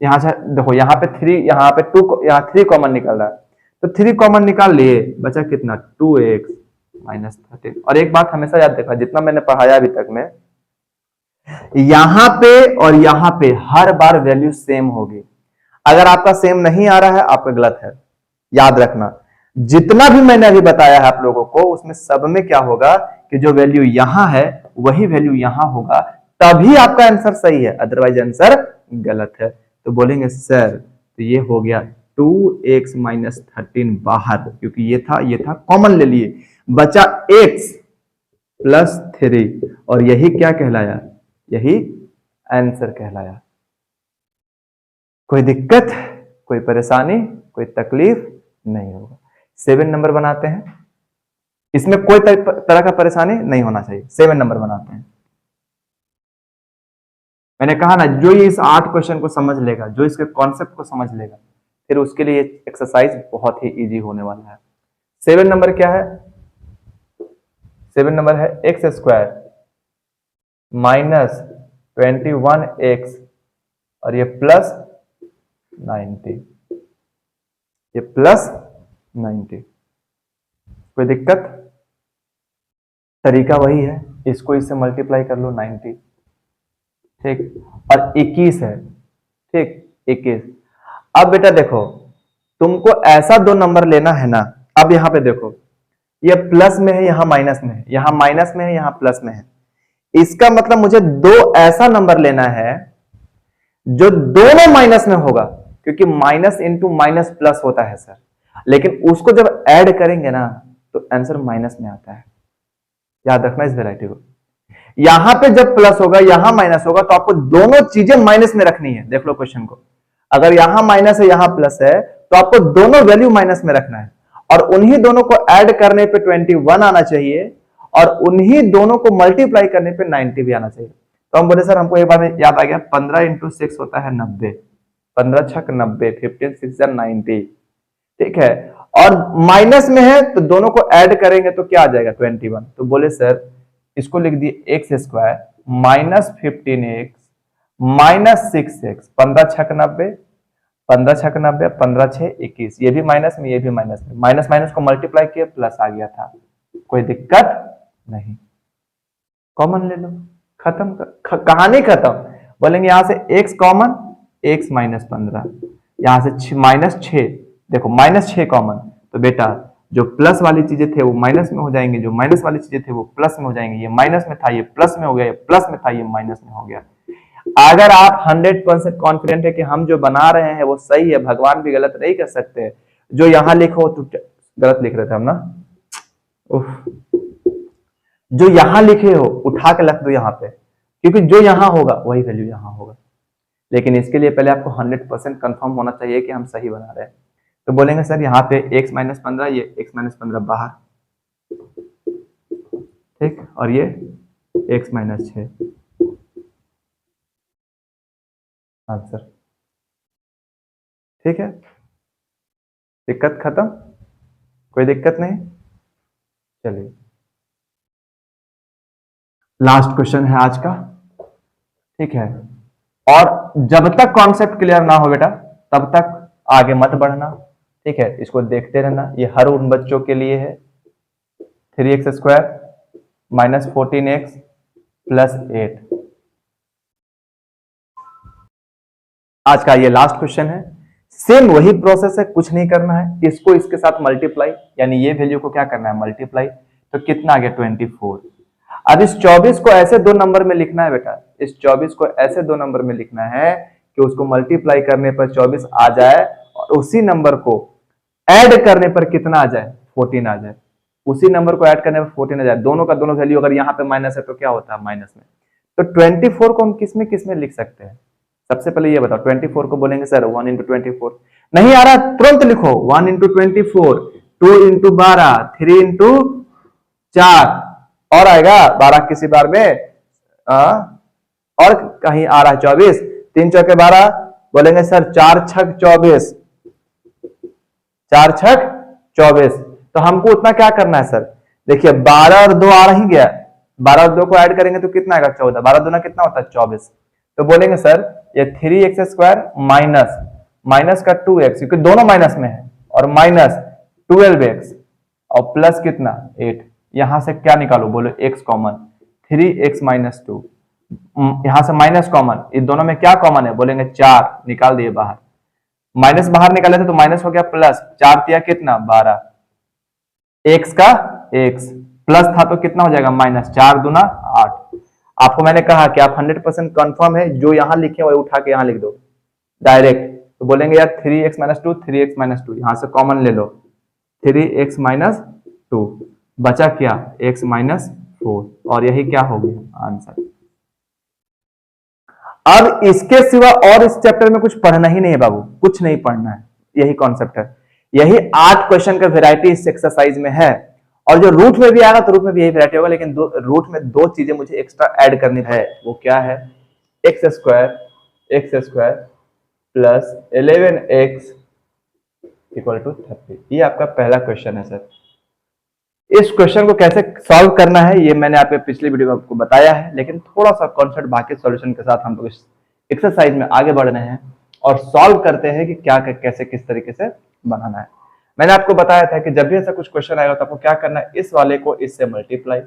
यहां से देखो यहां पे 3, यहां पे 2, यहां 3 कॉमन निकल रहा है तो 3 कॉमन निकाल लिए, बचा कितना 2x -13। और एक बात हमेशा याद रखना, जितना मैंने पढ़ाया अभी तक में, यहां पे और यहां पे हर बार वैल्यू सेम होगी। अगर आपका सेम नहीं आ रहा है आपका गलत है, याद रखना। जितना भी मैंने अभी बताया है आप लोगों को, उसमें सब में क्या होगा कि जो वैल्यू यहां है वही वैल्यू यहां होगा, तभी आपका आंसर सही है, अदरवाइज आंसर गलत है। तो बोलेंगे सर तो ये हो गया 2x -13 बाहर, क्योंकि ये था कॉमन ले लिए, बचा x प्लस 3, और यही क्या कहलाया, यही आंसर कहलाया। कोई दिक्कत, कोई परेशानी, कोई तकलीफ नहीं होगा। 7 नंबर बनाते हैं, इसमें कोई तरह का परेशानी नहीं होना चाहिए। 7 नंबर बनाते हैं। मैंने कहा ना, जो ये इस 8 क्वेश्चन को समझ लेगा, जो इसके कॉन्सेप्ट को समझ लेगा, फिर उसके लिए एक्सरसाइज बहुत ही इजी होने वाला है। 7 नंबर क्या है, 7 नंबर है x² -21x और ये प्लस 90, ये प्लस 90। कोई दिक्कत, तरीका वही है, इसको इससे मल्टीप्लाई कर लो 90, ठीक, और 21 है, ठीक 21। अब बेटा देखो, तुमको ऐसा 2 नंबर लेना है ना। अब यहां पे देखो, ये प्लस में है, यहां माइनस में है, यहां माइनस में है, यहां प्लस में है। इसका मतलब मुझे 2 ऐसा नंबर लेना है जो दोनों माइनस में होगा, क्योंकि माइनस इंटू माइनस प्लस होता है सर, लेकिन उसको जब ऐड करेंगे ना तो आंसर माइनस में आता है। याद रखना इस वैरायटी को। यहां पे जब प्लस होगा, यहां माइनस होगा, तो आपको दोनों चीजें माइनस में रखनी है। देख लो क्वेश्चन को, अगर यहां माइनस है, यहां प्लस है, तो आपको दोनों वैल्यू माइनस में रखना है, और उन्हीं दोनों को ऐड करने पे 21 आना चाहिए, और उन्हीं दोनों को मल्टीप्लाई करने पे 90 भी आना चाहिए। तो हम बोले सर हमको एक बार याद आ गया, 15 इंटू 6 होता है 90, 15 छक 90, 15 6 90, ठीक है। और माइनस में है तो दोनों को ऐड करेंगे तो क्या आ जाएगा 21। तो बोले सर इसको लिख दिए x² -15x -6x, 15 छक 90, 15 छक 90, 15 6 21, ये भी माइनस में, ये भी माइनस में, माइनस माइनस को मल्टीप्लाई किया, प्लस आ गया था। कोई दिक्कत नहीं, कॉमन ले लो, खत्म कहानी खत्म। बोलेंगे यहां से x कॉमन, x -15, यहां से -6, देखो -6 कॉमन, तो बेटा जो प्लस वाली चीजें थे वो माइनस में हो जाएंगे, जो माइनस वाली चीजें थे वो प्लस में हो जाएंगे। ये माइनस में था, ये प्लस में हो गया, ये प्लस में था, ये माइनस में हो गया। अगर आप 100% कॉन्फिडेंट है कि हम जो बना रहे हैं वो सही है, भगवान भी गलत नहीं कर सकते, जो यहां लिखो तो गलत लिख रहे थे हम ना, जो यहां लिखे हो उठा के रख दो यहां पे, क्योंकि जो यहां होगा वही वैल्यू यहां होगा। लेकिन इसके लिए पहले आपको 100% कंफर्म होना चाहिए कि हम सही बना रहे हैं। तो बोलेंगे सर यहाँ पे x -15, ये x -15 बाहर, ठीक, और ये x -6 आंसर, ठीक है। दिक्कत खत्म, कोई दिक्कत नहीं। चलिए लास्ट क्वेश्चन है आज का, ठीक है। और जब तक कॉन्सेप्ट क्लियर ना हो बेटा तब तक आगे मत बढ़ना, ठीक है। इसको देखते रहना, ये हर उन बच्चों के लिए है। 3x² -14x +8, आज का ये लास्ट क्वेश्चन है। सेम वही प्रोसेस है, कुछ नहीं करना है, इसको इसके साथ मल्टीप्लाई, यानी ये वैल्यू को क्या करना है मल्टीप्लाई, तो कितना आ गया 24। अब इस 24 को ऐसे 2 नंबर में लिखना है बेटा, इस 24 को ऐसे 2 नंबर में लिखना है कि उसको मल्टीप्लाई करने पर 24 आ जाए, और उसी नंबर को ऐड करने पर कितना आ जाए 14 आ जाए, उसी नंबर को ऐड करने पर 14 आ जाए। दोनों का दोनों वैल्यू अगर यहाँ पे माइनस है तो क्या होता है माइनस में। तो 24 को हम किस में लिख सकते हैं, सबसे पहले ये बताओ। 24 को बोलेंगे सर 1 × 24, नहीं आ रहा तुरंत लिखो 1 × 24, 2 × 12, 3 × 4 और आएगा 12 किसी बार में और कहीं आ रहा है 24, 3 चौके 12, बोलेंगे सर 4 छक 24, 4 छक 24। तो हमको उतना क्या करना है सर, देखिए 12 और 2 आ ही गया, 12 और 2 को ऐड करेंगे तो कितना आएगा 14, 12 दूना कितना होता है 24। तो बोलेंगे सर ये 3x² माइनस माइनस का 2x, क्योंकि दोनों माइनस में है, और माइनस 12x और प्लस कितना 8, यहां से क्या निकालो बोलो x कॉमन, 3x - 2, यहां से माइनस कॉमन, इन दोनों में क्या कॉमन है बोलेंगे 4, निकाल दिए बाहर, माइनस बाहर निकाले थे तो माइनस हो गया प्लस, 4 तिया कितना 12, x का x प्लस था तो कितना हो जाएगा माइनस, 4 दूना 8। आपको मैंने कहा कि आप 100% कंफर्म है, जो यहां लिखे वो उठा के यहां लिख दो डायरेक्ट। तो बोलेंगे यार 3x - 2, 3x - 2 यहां से कॉमन ले लो, 3x - 2 बचा क्या x - 4, और यही क्या हो गया आंसर। अब इसके सिवा और इस चैप्टर में कुछ पढ़ना ही नहीं है बाबू, कुछ नहीं पढ़ना है, यही कॉन्सेप्ट है। यही 8 क्वेश्चन का वेराइटी इस एक्सरसाइज में है, और जो रूट में भी आएगा तो रूट में भी यही वेराइटी होगा, लेकिन रूट में 2 चीजें मुझे एक्स्ट्रा ऐड करनी है। वो क्या है, x² plus 11x equal to 30। ये आपका पहला क्वेश्चन है सर। इस क्वेश्चन को कैसे सॉल्व करना है ये मैंने आपके पिछले वीडियो में आपको बताया है, लेकिन थोड़ा सा कॉन्सेप्ट बाकी सॉल्यूशन के साथ हम लोग इस एक्सरसाइज में आगे बढ़ रहे हैं और सॉल्व करते हैं कि क्या कैसे किस तरीके से बनाना है। मैंने आपको बताया था कि जब भी ऐसा कुछ क्वेश्चन आएगा तो आपको क्या करना है, इस वाले को इससे मल्टीप्लाई,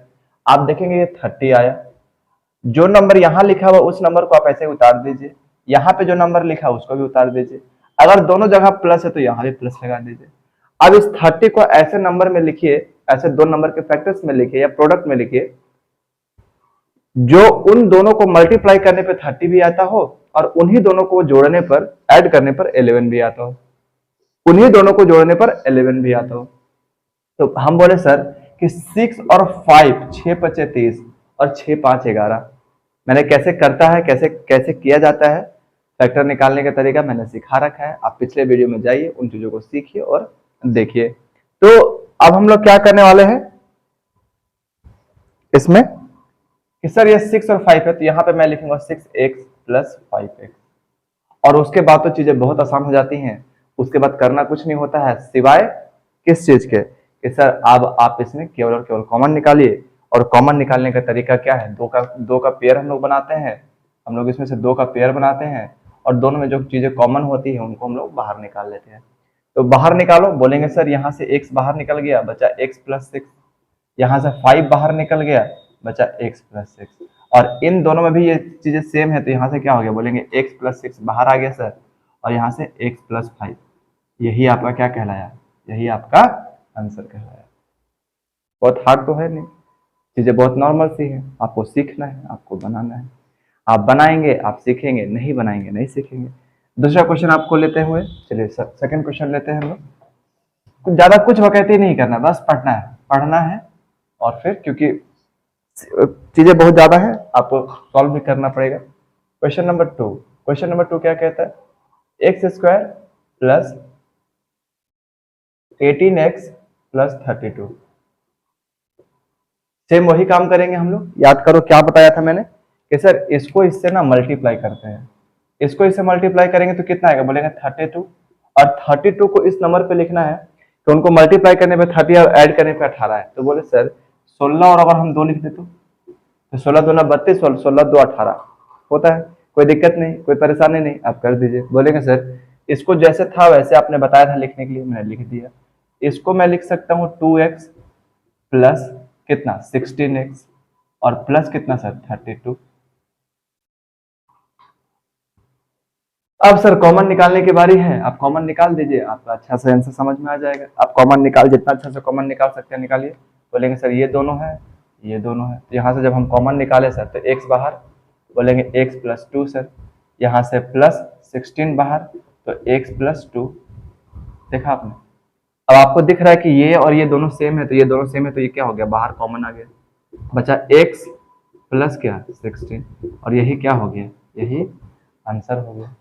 आप देखेंगे ये 30 आया, जो नंबर यहां लिखा हुआ उस नंबर को आप ऐसे उतार दीजिए, यहाँ पे जो नंबर लिखा उसको भी उतार दीजिए, अगर दोनों जगह प्लस है तो यहाँ भी प्लस लगा दीजिए। अब इस 30 को ऐसे नंबर में लिखिए, ऐसे 2 नंबर के फैक्टर्स में लिखिए या प्रोडक्ट में लिखिए, जो उन दोनों को मल्टीप्लाई करने पे 30 भी आता हो और उन्हीं दोनों को जोड़ने पर ऐड करने पर 11 भी आता हो, उन्हीं दोनों को जोड़ने पर 11 भी आता हो। तो हम बोले सर कि 6 और 5, 6 × 5 = 30 और 6 × 5 = 11। मैंने कैसे करता है, कैसे कैसे किया जाता है, फैक्टर निकालने का तरीका मैंने सिखा रखा है, आप पिछले वीडियो में जाइए उन चीजों को सीखिए और देखिए। तो अब हम लोग क्या करने वाले हैं इसमें कि सर ये 6 और 5 है, तो यहां पे मैं लिखूंगा 6x + 5x, और उसके बाद तो चीजें बहुत आसान हो जाती हैं। उसके बाद करना कुछ नहीं होता है सिवाय किस चीज के कि सर अब आप इसमें केवल और केवल कॉमन निकालिए, और कॉमन निकालने का तरीका क्या है, दो का पेयर हम लोग बनाते हैं, हम लोग इसमें से 2 का पेयर बनाते हैं और दोनों में जो चीजें कॉमन होती है उनको हम लोग बाहर निकाल लेते हैं। तो बाहर निकालो, बोलेंगे सर यहाँ से x बाहर निकल गया, बचा x + 6, यहाँ से 5 बाहर निकल गया, बचा x + 6, और इन दोनों में भी ये चीजें सेम है, तो यहाँ से क्या हो गया, बोलेंगे x + 6 बाहर आ गया सर, और यहाँ से x + 5, यही आपका क्या कहलाया, यही आपका आंसर कहलाया। बहुत हार्ड तो है नहीं, चीजें बहुत नॉर्मल सी है, आपको सीखना है, आपको बनाना है, आप बनाएंगे आप सीखेंगे, नहीं बनाएंगे नहीं सीखेंगे। दूसरा क्वेश्चन आपको लेते हुए चलिए सेकंड क्वेश्चन लेते हैं हम लोग। ज्यादा कुछ वकैती नहीं करना, बस पढ़ना है और फिर क्योंकि चीजें बहुत ज्यादा है आपको सॉल्व भी करना पड़ेगा। क्वेश्चन नंबर 2 क्या कहता है, x² + 18x + 32। सेम वही काम करेंगे हम लोग, याद करो क्या बताया था मैंने कि सर इसको इससे ना मल्टीप्लाई करते हैं, इसको इससे मल्टीप्लाई करेंगे तो कितना आएगा, बोलेंगे 32, और 32 को इस नंबर पे लिखना है तो उनको मल्टीप्लाई करने पे 30 और ऐड करने पे 18 है। तो बोले सर 16 और अगर हम 2 लिख दे तो 16 दूना 32, 16 2 18 होता है, कोई दिक्कत नहीं, कोई परेशानी नहीं, आप कर दीजिए। बोलेंगे सर इसको जैसे था वैसे आपने बताया था लिखने के लिए, मैंने लिख दिया। इसको मैं लिख सकता हूँ 2x प्लस कितना 16x और प्लस कितना सर 32। अब सर कॉमन निकालने की बारी है, आप कॉमन निकाल दीजिए, आपका अच्छा से आंसर समझ में आ जाएगा। आप कॉमन निकाल, जितना अच्छा से कॉमन निकाल सकते हैं निकालिए। बोलेंगे सर ये दोनों है, ये दोनों है, तो यहाँ से जब हम कॉमन निकाले सर तो x बाहर, बोलेंगे x + 2 सर, यहाँ से प्लस 16 बाहर तो x + 2, देखा आपने। अब आपको दिख रहा है कि ये और ये दोनों सेम है, तो ये दोनों सेम है तो ये क्या हो गया, बाहर कॉमन आ गया, बचा x प्लस क्या 16, और यही क्या हो गया, यही आंसर हो गया।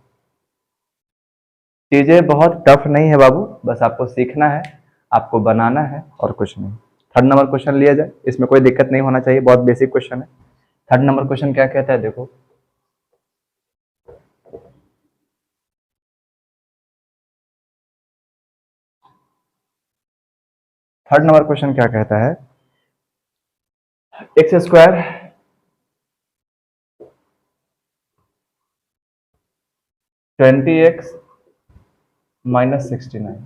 चीजें बहुत टफ नहीं है बाबू, बस आपको सीखना है, आपको बनाना है और कुछ नहीं। थर्ड नंबर क्वेश्चन लिया जाए, इसमें कोई दिक्कत नहीं होना चाहिए, बहुत बेसिक क्वेश्चन है। थर्ड नंबर क्वेश्चन क्या कहता है, देखो थर्ड नंबर क्वेश्चन क्या कहता है, एक्स स्क्वायर (20x -69).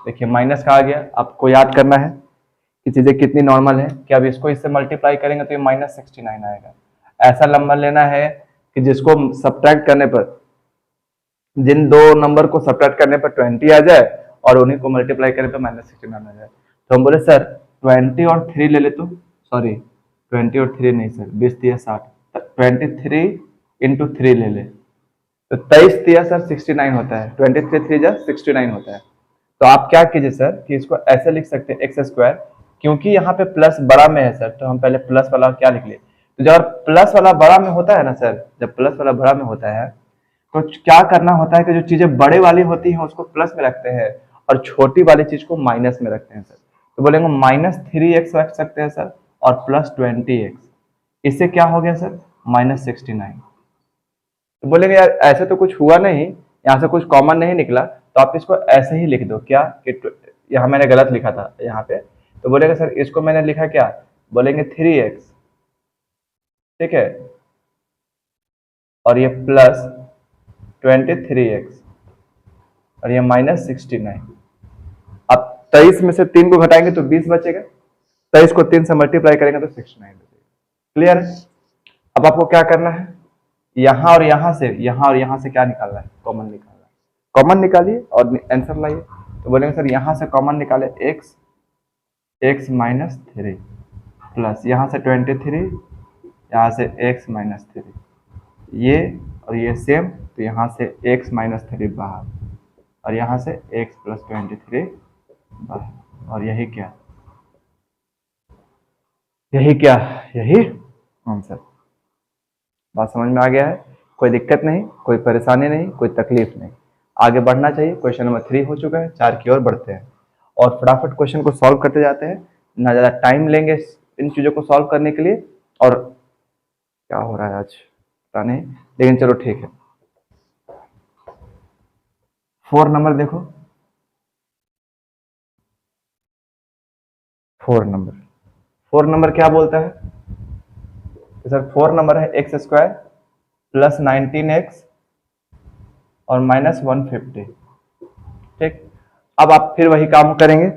देखिए माइनस का आ गया, आपको याद करना है कि चीजें कितनी नॉर्मल है कि अब इसको इससे मल्टीप्लाई करेंगे तो ये -69 आएगा। ऐसा नंबर लेना है कि जिसको सब्ट्रैक्ट करने पर, जिन दो नंबर को सब्ट्रैक्ट करने पर 20 आ जाए और उन्हीं को मल्टीप्लाई करें तो -69 आ जाए। तो हम बोले सर 20 और 3 ले ले, तो सॉरी 20 और 3 नहीं सर, 20 तिया 60, 23 इंटू 3 ले ले तो 23 तिया सर 69 होता है, 23 3 जा 69 होता है। तो आप क्या कीजिए सर कि इसको ऐसे लिख सकते हैं एक्स स्क्वायर, क्योंकि यहाँ पे प्लस बड़ा में है सर तो हम पहले प्लस वाला क्या लिख लिए, तो जब प्लस वाला बड़ा में होता है ना सर, जब प्लस वाला बड़ा में होता है तो क्या करना होता है कि जो चीजें बड़े वाली होती हैं उसको प्लस में रखते हैं और छोटी वाली चीज को माइनस में रखते हैं सर। तो बोलेंगे -3x रख सकते हैं सर और +20x, इससे क्या हो गया सर -69। तो बोलेंगे यार ऐसे तो कुछ हुआ नहीं, यहाँ से कुछ कॉमन नहीं निकला, तो आप इसको ऐसे ही लिख दो क्या कि यहाँ मैंने गलत लिखा था यहाँ पे, तो बोलेगा सर इसको मैंने लिखा क्या, बोलेंगे 3x, ठीक है, और ये +23x और ये -69। अब 23 में से 3 को घटाएंगे तो 20 बचेगा, 23 को 3 से मल्टीप्लाई करेंगे तो 69 बचेगा। क्लियर है? अब आपको क्या करना है, यहाँ और यहाँ से क्या निकालना है, कॉमन निकालना है। कॉमन निकालिए और आंसर लाइए। तो बोलेंगे सर यहाँ से कॉमन निकाले x -3 प्लस यहाँ से 23, यहाँ से x -3, ये और ये सेम, तो यहाँ से x -3 बाहर और यहाँ से x + 23 बाहर, और यही क्या, यही आंसर। बात समझ में आ गया है? कोई दिक्कत नहीं, कोई परेशानी नहीं, कोई तकलीफ नहीं, आगे बढ़ना चाहिए। क्वेश्चन नंबर 3 हो चुका है, 4 की ओर बढ़ते हैं और फटाफट क्वेश्चन को सॉल्व करते जाते हैं, ना ज़्यादा टाइम लेंगे इन चीज़ों को सॉल्व करने के लिए। और क्या हो रहा है आज पता नहीं, लेकिन चलो ठीक है। 4 नंबर देखो, 4 नंबर क्या बोलता है, तो सर 4 नंबर है x² + 19x और -150। ठीक, अब आप फिर वही काम करेंगे,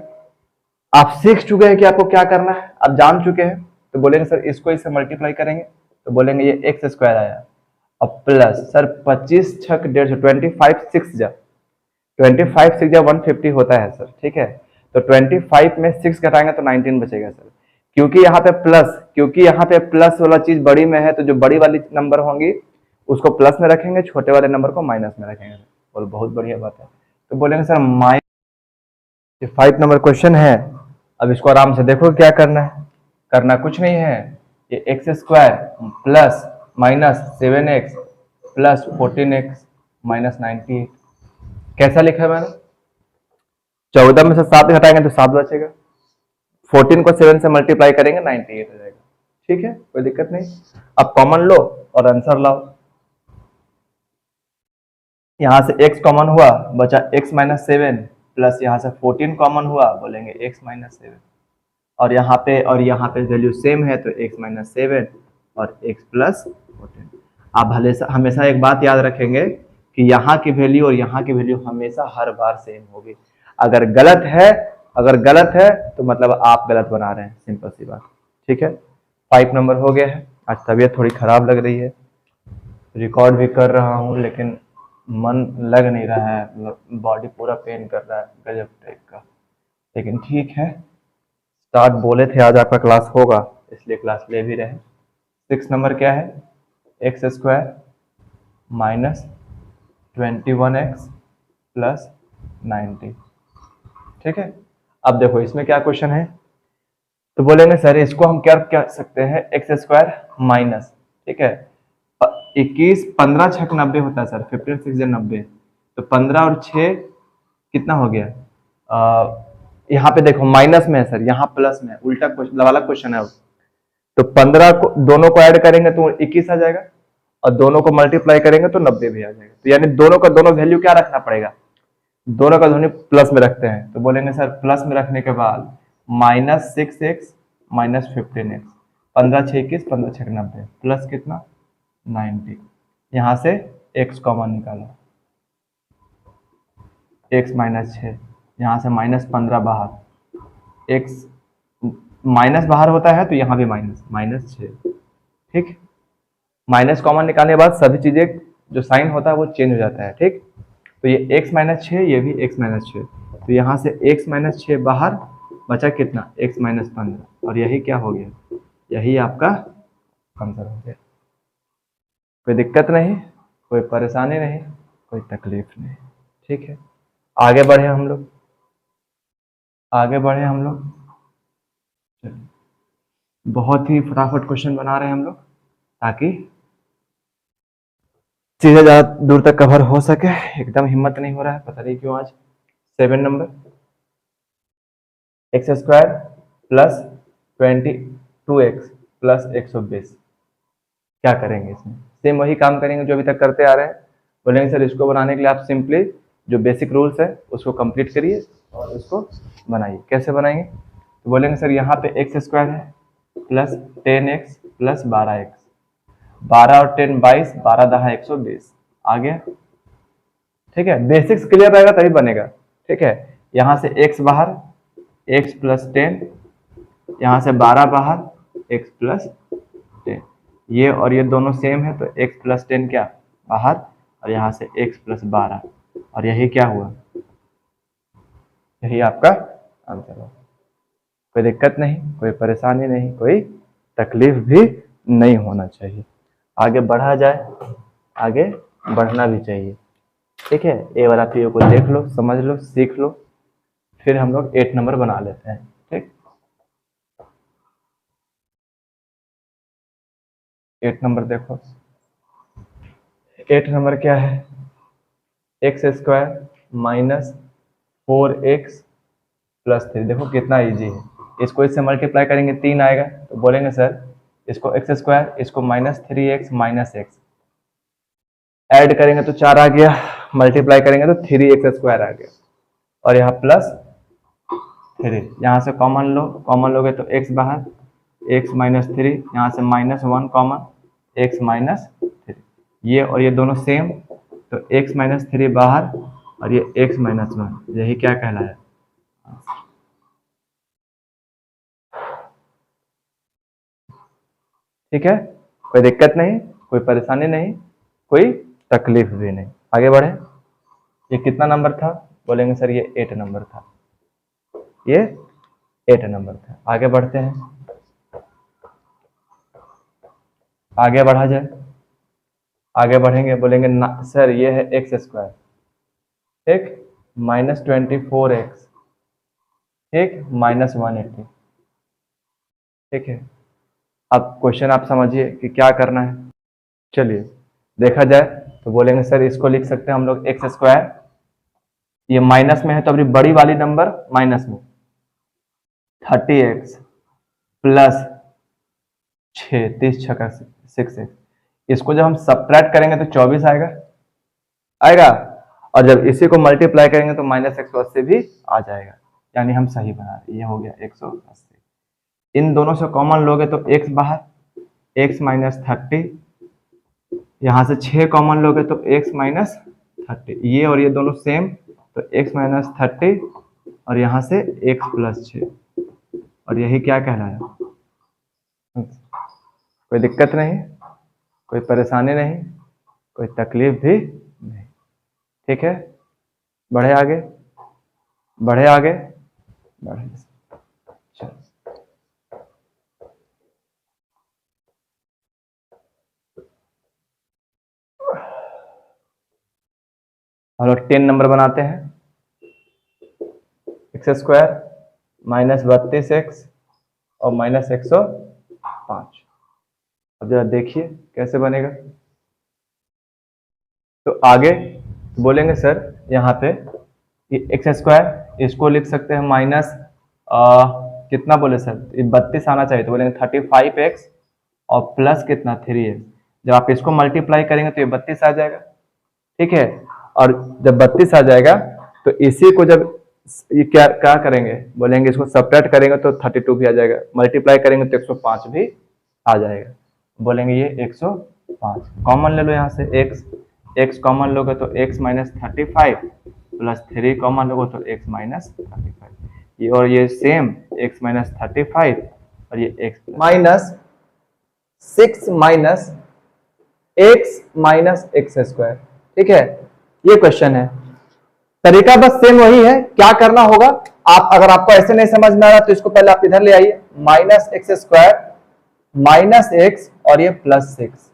आप सीख चुके हैं कि आपको क्या करना है, आप जान चुके हैं। तो बोलेंगे सर इसको इससे मल्टीप्लाई करेंगे तो बोलेंगे ये x² आया, अब प्लस सर 25 छक 150, 25 6 जा 150 होता है सर, ठीक है। तो 25 में 6 घटाएंगे तो 19 बचेगा सर, क्योंकि यहाँ पे प्लस वाला चीज बड़ी में है तो जो बड़ी वाली नंबर होंगी उसको प्लस में रखेंगे, छोटे वाले नंबर को माइनस में रखेंगे। और बहुत बढ़िया बात है। तो बोलेंगे सर -5 नंबर क्वेश्चन है। अब इसको आराम से देखो क्या करना है, करना कुछ नहीं है, ये x² plus -7x plus 14x -98। कैसा लिखा है मैंने, 14 में से 7 घटाएंगे तो 7 बचेगा, 14 को 7 से मल्टीप्लाई करेंगे 98 हो जाएगा। ठीक है, कोई दिक्कत नहीं। अब कॉमन लो और आंसर लाओ। यहां से x कॉमन हुआ, बचा x -7 प्लस यहाँ से 14 कॉमन हुआ, बोलेंगे x -7 और यहाँ पे वैल्यू सेम है तो x -7 और x + 14। आप हमेशा एक बात याद रखेंगे कि यहाँ की वैल्यू और यहाँ की वैल्यू हमेशा हर बार सेम होगी। अगर गलत है तो मतलब आप गलत बना रहे हैं, सिंपल सी बात। ठीक है, 5 नंबर हो गया है। आज तबीयत थोड़ी खराब लग रही है, रिकॉर्ड भी कर रहा हूँ लेकिन मन लग नहीं रहा है, बॉडी पूरा पेन कर रहा है गजब टाइप का, लेकिन ठीक है। स्टार्ट बोले थे आज आपका क्लास होगा, इसलिए क्लास ले भी रहे। 6 नंबर क्या है, x² -21x + 90। ठीक है, अब देखो इसमें क्या क्वेश्चन है, तो बोलेंगे सर इसको हम क्या कर सकते हैं, x² माइनस, ठीक है 21 15 छक 90 होता है सर, 15 6 90, तो 15 और 6 कितना हो गया यहाँ पे देखो माइनस में है सर, यहाँ प्लस में है, उल्टा वाला क्वेश्चन है। तो 15 को दोनों को ऐड करेंगे तो 21 आ जाएगा, और दोनों को मल्टीप्लाई करेंगे तो 90 भी आ जाएगा। तो यानी दोनों का दोनों वैल्यू क्या रखना पड़ेगा, दोनों का दोनों प्लस में रखते हैं। तो बोलेंगे सर प्लस में रखने के बाद -6x -15x, 15 6 21, 15 6 90, प्लस कितना 90। यहाँ से x कॉमन निकालो, x -6, यहाँ से -15 बाहर, x माइनस बाहर होता है तो यहाँ भी -6, ठीक। माइनस कॉमन निकालने के बाद सभी चीजें जो साइन होता है वो चेंज हो जाता है, ठीक। तो ये x -6, ये भी x -6, तो यहाँ से x -6 बाहर, बचा कितना x -15, और यही क्या हो गया, यही आपका आंसर हो गया। कोई दिक्कत नहीं, कोई परेशानी नहीं, कोई तकलीफ नहीं, ठीक है। आगे बढ़े हम लोग, आगे बढ़े हम लोग। चलिए, बहुत ही फटाफट क्वेश्चन बना रहे हैं हम लोग, ताकि चीजें ज्यादा दूर तक कवर हो सके। एकदम हिम्मत नहीं हो रहा है, पता नहीं क्यों आज। 7 नंबर, x² + 22x + 120, क्या करेंगे इसमें? सेम वही काम करेंगे जो अभी तक करते आ रहे हैं। बोलेंगे सर इसको बनाने के लिए आप सिंपली जो बेसिक रूल्स है उसको कंप्लीट करिए और उसको बनाइए। कैसे बनाएंगे? तो बोलेंगे सर यहाँ पे x² है प्लस 10x प्लस 12x, 12 और 10 22, 12 10 120 आ गया, ठीक है। बेसिक्स क्लियर रहेगा तभी बनेगा, ठीक है। यहाँ से x बाहर, x + 10, यहाँ से 12 बाहर, x + 10, ये और ये दोनों सेम है तो x + 10 क्या बाहर, और यहाँ से x + 12, और यही क्या हुआ, यही आपका आंसर होगा। कोई दिक्कत नहीं, कोई परेशानी नहीं, कोई तकलीफ भी नहीं होना चाहिए। आगे बढ़ा जाए, आगे बढ़ना भी चाहिए, ठीक है। ए वाला पीओ को देख लो, समझ लो, सीख लो, फिर हम लोग 8 नंबर बना लेते हैं, ठीक। 8 नंबर देखो, 8 नंबर क्या है, x² - 4x + 3। देखो कितना इजी है, इसको इससे मल्टीप्लाई करेंगे 3 आएगा, तो बोलेंगे सर इसको x², इसको -3x - x ऐड करेंगे तो 4 आ गया, मल्टीप्लाई करेंगे तो 3x² आ गया, और यहाँ +3, यहाँ से कॉमन लो, कॉमन लोगे तो x बाहर, x -3, यहाँ से -1 कॉमन, x -3, ये और ये दोनों सेम तो x -3 बाहर, और ये x -1, यही क्या कहलाया, ठीक है। कोई दिक्कत नहीं, कोई परेशानी नहीं, कोई तकलीफ भी नहीं। आगे बढ़े, ये कितना नंबर था? बोलेंगे सर ये 8 नंबर था, ये 8 नंबर था। आगे बढ़ते हैं, आगे बढ़ा जाए, आगे बढ़ेंगे, बोलेंगे सर ये है x², ठीक, -24x, ठीक, -180, ठीक है। अब क्वेश्चन आप समझिए कि क्या करना है। चलिए देखा जाए तो बोलेंगे सर इसको लिख सकते हैं हम लोग x², ये माइनस में है तो अपनी बड़ी वाली नंबर माइनस में, 30x + 6, 30 छक्का 6x, इसको जब हम सब्ट्रैक्ट करेंगे तो 24 आएगा, आएगा, और जब इसी को मल्टीप्लाई करेंगे तो -180 भी आ जाएगा, यानी हम सही बना रहे। ये हो गया 180। इन दोनों से कॉमन लोगे तो x बाहर, x -30, यहाँ से 6 कॉमन लोगे तो x -30, ये और ये दोनों सेम तो x -30, और यहाँ से x + 6, और यही क्या कहलाया। कोई दिक्कत नहीं, कोई परेशानी नहीं, कोई तकलीफ भी नहीं, ठीक है। बढ़े आगे, बढ़े आगे, बढ़े। चलो हम लोग 10 नंबर बनाते हैं, x² -32x और -105। अब जरा देखिए कैसे बनेगा। तो आगे बोलेंगे सर यहाँ पे ये x², इसको लिख सकते हैं माइनस कितना बोले सर, 32 आना चाहिए, तो बोलेंगे 35x और प्लस कितना 3x। जब आप इसको मल्टीप्लाई करेंगे तो ये 32 आ जाएगा, ठीक है। और जब 32 आ जाएगा तो इसी को जब ये क्या करेंगे, बोलेंगे इसको सब्ट्रैक्ट करेंगे तो 32 भी आ जाएगा, मल्टीप्लाई करेंगे तो 105 भी आ जाएगा, बोलेंगे ये 105। कॉमन ले लो यहाँ से x कॉमन लोगे तो x माइनस 35 प्लस 3 कॉमन लोगे तो x माइनस 35, ये और ये सेम x माइनस 35 और ये x minus 6 minus x minus x square, ठीक है। ये क्वेश्चन है, तरीका बस सेम वही है। क्या करना होगा, आप अगर आपको ऐसे नहीं समझ में आ रहा तो इसको पहले आप इधर ले आइए, minus x square minus x और ये प्लस 6।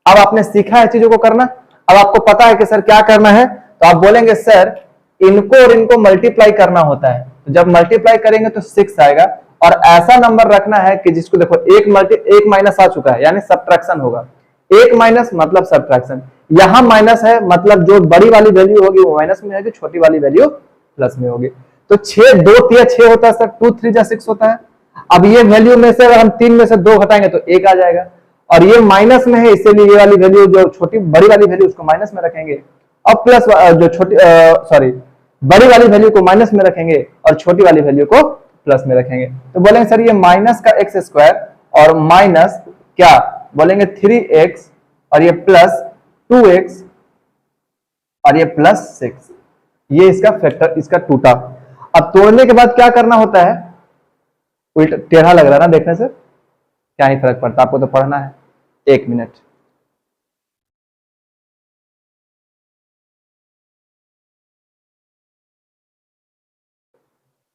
अब आपने सीखा है चीजों को करना, अब आपको पता है कि सर क्या करना है, तो आप बोलेंगे सर इनको और इनको मल्टीप्लाई करना होता है, तो जब मल्टीप्लाई करेंगे तो 6 आएगा, और ऐसा नंबर रखना है कि जिसको देखो एक माइनस आ चुका है यानी सब्ट्रैक्शन होगा, एक माइनस मतलब सब्ट्रैक्शन, यहां माइनस है मतलब जो बड़ी वाली वैल्यू होगी वो माइनस में होगी, छोटी वाली वैल्यू प्लस में होगी। तो 6 2 3 6 होता है सर, 2 3 जा 6 होता है। अब ये वैल्यू में से अगर हम 3 में से 2 घटाएंगे तो 1 आ जाएगा, और ये माइनस में है इसीलिए ये वाली वैल्यू जो छोटी बड़ी वाली वैल्यू उसको माइनस में रखेंगे, और प्लस जो छोटी सॉरी बड़ी वाली वैल्यू को माइनस में रखेंगे और छोटी वाली वैल्यू को प्लस में रखेंगे। तो बोलेंगे सर ये माइनस का एक्स स्क्वायर और माइनस क्या बोलेंगे 3x और ये प्लस 2x और ये प्लस 6, ये इसका फैक्टर, इसका टूटा। अब तोड़ने के बाद क्या करना होता है, उल्टा टेढ़ा लग रहा है ना देखने से, क्या ही फर्क पड़ता, आपको तो पढ़ना है। 1 मिनट,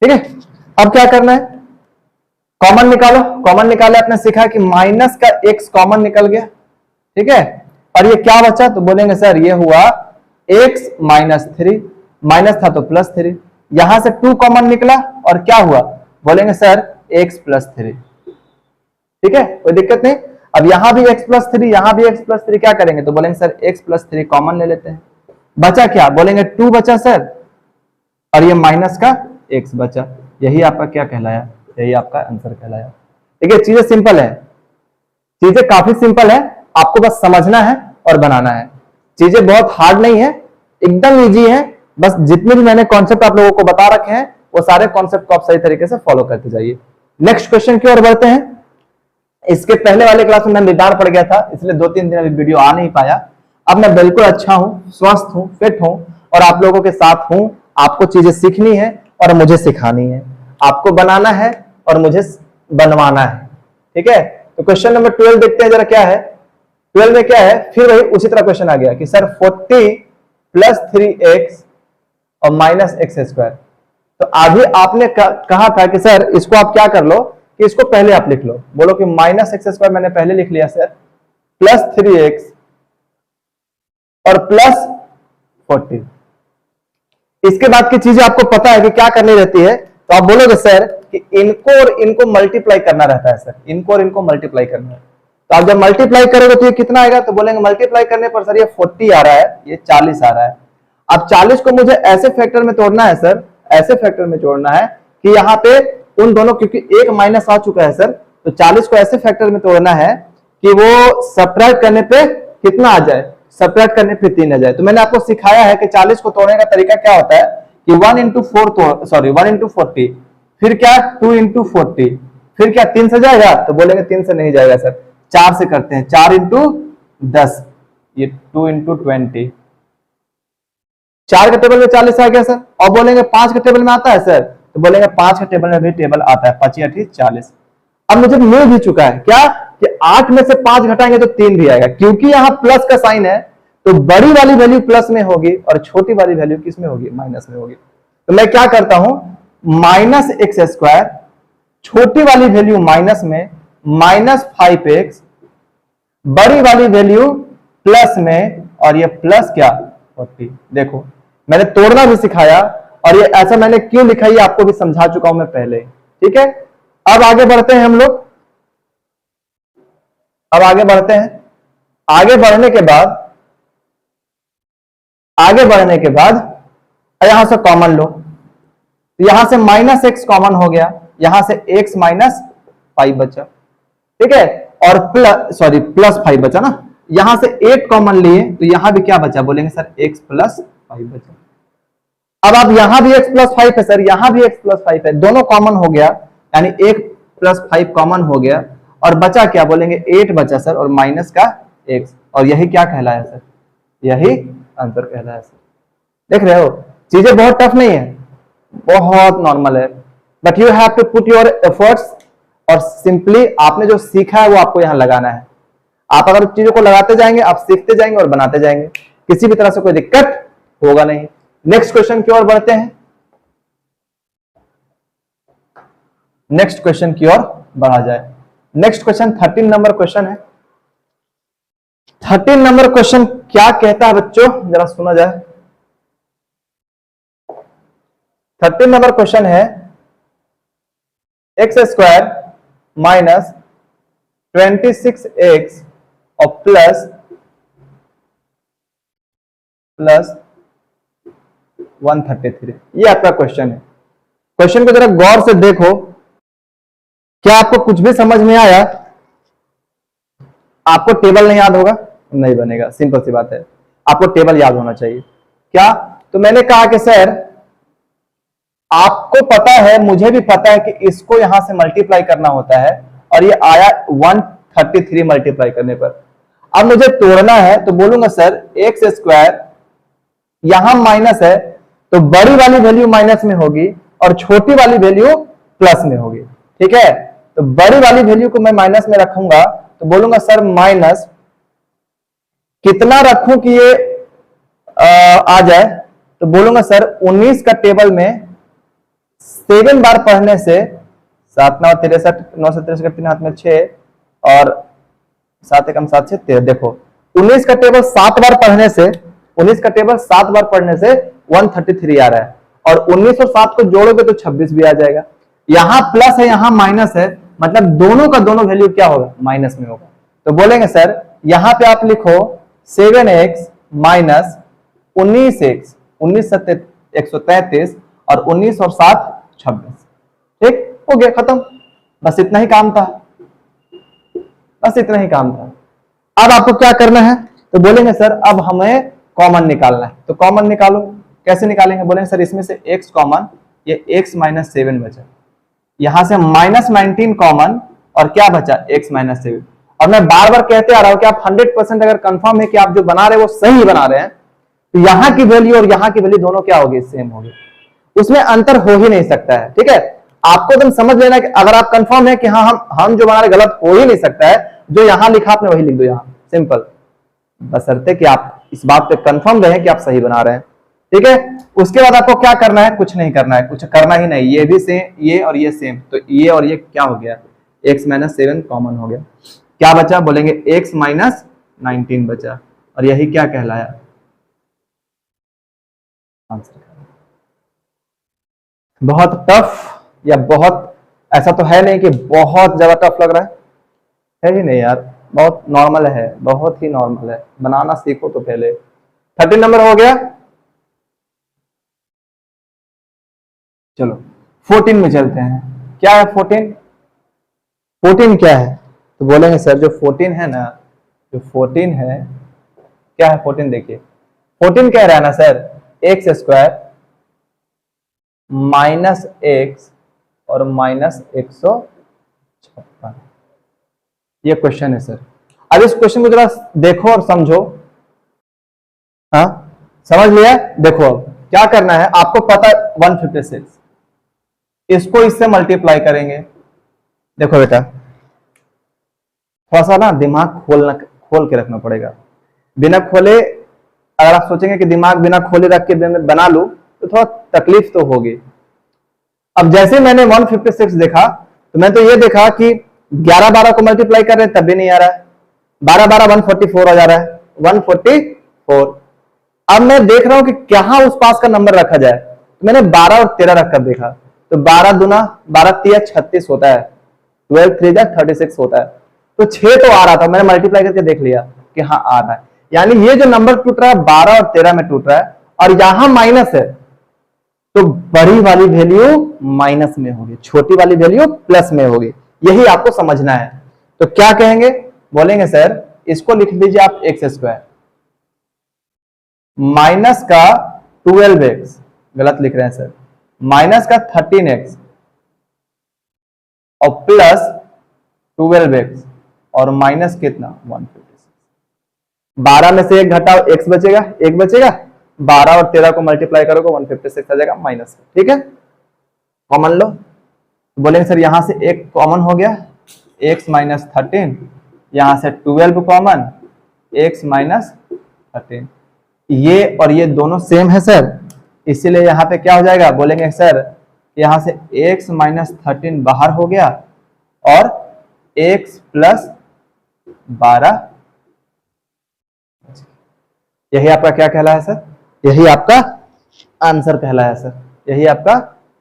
ठीक है। अब क्या करना है, कॉमन निकालो, कॉमन निकाले आपने सीखा कि माइनस का x कॉमन निकल गया, ठीक है, और ये क्या बचा, तो बोलेंगे सर ये हुआ x माइनस 3, माइनस था तो प्लस 3, यहां से 2 कॉमन निकला और क्या हुआ, बोलेंगे सर x प्लस 3, ठीक है, कोई दिक्कत नहीं। अब यहां भी x प्लस 3, यहां भी x प्लस 3, क्या करेंगे, तो बोलेंगे सर x प्लस 3 कॉमन ले लेते हैं, बचा क्या, बोलेंगे 2 बचा सर, और ये माइनस का x बचा, यही आपका क्या कहलाया, यही आपका आंसर कहलाया। देखिए चीजें सिंपल है, चीजें काफी सिंपल है, आपको बस समझना है और बनाना है, चीजें बहुत हार्ड नहीं है, एकदम इजी है। बस जितने भी मैंने कॉन्सेप्ट आप लोगों को बता रखे हैं वो सारे कॉन्सेप्ट को आप सही तरीके से फॉलो करते जाइए। नेक्स्ट क्वेश्चन की ओर बढ़ते हैं। इसके पहले वाले क्लास में मैं बीमार पड़ गया था, इसलिए 2-3 दिन अभी वीडियो आ नहीं पाया। अब मैं बिल्कुल अच्छा हूं, स्वस्थ हूं, फिट हूं और आप लोगों के साथ हूं। आपको चीजें सीखनी है और मुझे सिखानी है, आपको बनाना है और मुझे बनवाना है, ठीक है। तो क्वेश्चन नंबर 12 देखते हैं जरा क्या है। 12 में क्या है, फिर वही उसी तरह क्वेश्चन आ गया कि सर 40 प्लस 3x और माइनस एक्स स्क्वायर। तो अभी आपने कहा था कि सर इसको आप क्या कर लो कि इसको पहले आप लिख लो, बोलो कि माइनस एक्स स्क्वायर मैंने पहले लिख लिया सर, प्लस 3x और प्लस 40। इसके बाद की चीजें आपको पता है कि क्या करनी रहती है, तो आप बोलोगे सर कि इनको और इनको मल्टीप्लाई करना रहता है सर, इनको और इनको मल्टीप्लाई करना है। तो आप जब मल्टीप्लाई करोगे तो ये कितना आएगा, तो बोलेंगे मल्टीप्लाई करने पर सर ये 40 आ रहा है, ये 40 आ रहा है। अब 40 को मुझे ऐसे फैक्टर में तोड़ना है सर, ऐसे फैक्टर में जोड़ना है कि यहाँ पे उन दोनों, क्योंकि एक माइनस आ चुका है सर, तो 40 को ऐसे फैक्टर में तोड़ना है कि वो सब्ट्रैक्ट करने पे कितना आ जाए, सब्ट्रैक्ट करने पे 3 आ जाए। तो मैंने आपको सिखाया है कि 40 को तोड़ने का तरीका क्या होता है कि 1 into 40, फिर क्या 2 into 40, फिर क्या 3 से जाएगा, तो बोलेंगे 3 से नहीं जाएगा सर, 4 से करते हैं, 4 into 10, ये 2 into 20, 4 के टेबल में 40 आ गया सर। और बोलेंगे 5 के टेबल में आता है सर, तो बोलेंगे 5 के टेबल में भी टेबल आता है, 5 8 40। अब मुझे मिल भी चुका है क्या कि 8 में से 5 घटाएंगे तो 3 भी आएगा, क्योंकि यहां प्लस का साइन है तो बड़ी वाली वैल्यू प्लस में होगी और छोटी वाली वैल्यू किस में होगी, माइनस में होगी। तो मैं क्या करता हूं, माइनस एक्स स्क्वायर, छोटी वाली वैल्यू माइनस में, माइनस 5x, बड़ी वाली वैल्यू प्लस में, और ये प्लस क्या 40। देखो मैंने तोड़ना भी सिखाया और ये ऐसा मैंने क्यों लिखा ये आपको भी समझा चुका हूं मैं पहले, ठीक है। अब आगे बढ़ते हैं हम लोग, अब आगे बढ़ते हैं। आगे बढ़ने के बाद यहां से कॉमन लो, तो यहां से -x कॉमन हो गया, यहां से x माइनस 5 बचा, ठीक है, और प्लस 5 बचा ना, यहां से 8 कॉमन लिए तो यहां भी क्या बचा, बोलेंगे सर x प्लस 5 बचा। अब आप यहां भी x प्लस 5 है सर, यहां भी x प्लस 5 है, दोनों कॉमन हो गया, यानी 1 प्लस 5 कॉमन हो गया, और बचा क्या, बोलेंगे 8 बचा सर, और माइनस का x, और यही क्या कहलाया सर, यही आंसर कहलाया सर। देख रहे हो, चीजें बहुत टफ नहीं है, बहुत नॉर्मल है, but you have to put your efforts, और सिंपली आपने जो सीखा है वो आपको यहां लगाना है। आप अगर चीजों को लगाते जाएंगे, आप सीखते जाएंगे और बनाते जाएंगे, किसी भी तरह से कोई दिक्कत होगा नहीं। नेक्स्ट क्वेश्चन की ओर बढ़ते हैं, नेक्स्ट क्वेश्चन की ओर बढ़ा जाए। नेक्स्ट क्वेश्चन 13 नंबर क्वेश्चन है। 13 नंबर क्वेश्चन क्या कहता है बच्चों, जरा सुना जाए। 13 नंबर क्वेश्चन है x² माइनस 26x और प्लस 133, ये आपका क्वेश्चन है। क्वेश्चन को जरा गौर से देखो, क्या आपको कुछ भी समझ में आया? आपको टेबल नहीं याद होगा, नहीं बनेगा, सिंपल सी बात है, आपको टेबल याद होना चाहिए। क्या? तो मैंने कहा कि सर आपको पता है, मुझे भी पता है कि इसको यहां से मल्टीप्लाई करना होता है, और ये आया 133 मल्टीप्लाई करने पर। अब मुझे तोड़ना है, तो बोलूंगा सर x², यहां माइनस है तो बड़ी वाली वैल्यू माइनस में होगी और छोटी वाली वैल्यू प्लस में होगी, ठीक है। तो बड़ी वाली वैल्यू को मैं माइनस में रखूंगा, तो बोलूंगा सर माइनस कितना रखूं कि ये आ जाए, तो बोलूंगा सर 19 का टेबल में 7 बार पढ़ने से 7 9 63, 9 से 63 3 हाथ में 6 और 7 एकम 7 6 13। देखो 19 का टेबल 7 बार पढ़ने से, 19 का टेबल 7 बार पढ़ने से 133 आ रहा है, और 19 और 7 को जोड़ोगे तो 26 भी आ जाएगा। यहां प्लस है, यहां माइनस है, मतलब दोनों का दोनों वैल्यू क्या होगा, माइनस में होगा। तो बोलेंगे सर यहां पे आप लिखो 7x माइनस 19x, 19 133 और 19 और 7 26, ठीक हो गया, खत्म। बस इतना ही काम था, बस इतना ही काम था। अब आपको क्या करना है, तो बोलेंगे सर अब हमें कॉमन निकालना है, तो कॉमन निकालो। कैसे निकालेंगे, बोलेंगे सर इसमें से x कॉमन, ये x माइनस 7 बचा, यहां से माइनस 19 कॉमन, और क्या बचा x माइनस 7। और मैं बार बार कहते आ रहा हूं कि आप 100% अगर कंफर्म है कि आप जो बना रहे हैं वो सही बना रहे हैं, तो यहां की वैल्यू और यहां की वैल्यू दोनों क्या होगी, सेम होगी, उसमें अंतर हो ही नहीं सकता है, ठीक है। आपको एकदम समझ लेना कि अगर आप कंफर्म है कि हाँ हम जो बना रहे गलत हो ही नहीं सकता है, जो यहां लिखा आपने वही लिख दो यहां, सिंपल, बशर्ते कि आप इस बात पे कंफर्म रहे कि आप सही बना रहे हैं, ठीक है। उसके बाद आपको क्या करना है, कुछ नहीं करना है, कुछ करना ही नहीं, ये भी सेम, ये और ये सेम, तो ये और ये क्या हो गया, x माइनस 7 कॉमन हो गया, क्या बचा, बोलेंगे x माइनस 19 बचा, और यही क्या कहलाया, आंसर। बहुत टफ या बहुत, ऐसा तो है नहीं कि बहुत ज्यादा टफ लग रहा है ही नहीं यार, बहुत नॉर्मल है, बहुत ही नॉर्मल है, बनाना सीखो तो पहले। 13 नंबर हो गया, चलो 14 में चलते हैं। क्या है 14? 14 क्या है, तो बोलेंगे सर जो 14 है ना, जो 14 है, क्या है 14, देखिए 14 कह रहा है ना सर x² माइनस x और माइनस 156, ये क्वेश्चन है सर। अब इस क्वेश्चन को जरा देखो और समझो, हाँ समझ लिया, देखो अब क्या करना है, आपको पता है 156, इसको इससे मल्टीप्लाई करेंगे। देखो बेटा थोड़ा सा ना दिमाग खोल के रखना पड़ेगा, बिना खोले अगर आप सोचेंगे कि दिमाग बिना खोले रख के बना लूं तो थोड़ा तकलीफ तो होगी। अब जैसे मैंने 156 देखा तो मैं तो ये देखा कि 11 12 को मल्टीप्लाई कर रहे हैं तब भी नहीं आ रहा है, 12 12 144 आ जा रहा है, 144। अब मैं देख रहा हूं कि कहां उस पास का नंबर रखा जाए, तो मैंने 12 और 13 रखकर देखा, तो 12 दूना 12 3 36 होता है, 12 3 36 होता है, तो 6 तो आ रहा था, मैंने मल्टीप्लाई करके देख लिया कि हाँ आ रहा है। यानी ये जो नंबर टूट रहा है 12 और 13 में टूट रहा है, और यहां माइनस है, तो बड़ी वाली वैल्यू माइनस में होगी, छोटी वाली वैल्यू प्लस में होगी। यही आपको समझना है। तो क्या कहेंगे, बोलेंगे सर इसको लिख दीजिए आप एक्स स्क्वायर माइनस का 12x, गलत लिख रहे हैं सर, माइनस का 13x और प्लस 12x और माइनस कितना 156। 12 में से एक घटाओ, x बचेगा, एक बचेगा, 12 और 13 को मल्टीप्लाई करोगे 156 आ जाएगा माइनस। ठीक है, कॉमन लो। बोलेंगे सर यहां से एक कॉमन हो गया, x माइनस 13, यहां से 12 कॉमन, x माइनस 13, ये और ये दोनों सेम है सर, इसीलिए यहां पे क्या हो जाएगा, बोलेंगे सर यहां से x माइनस 13 बाहर हो गया और x प्लस 12, यही आपका क्या कहलाया सर, यही आपका आंसर कहलाया सर, यही आपका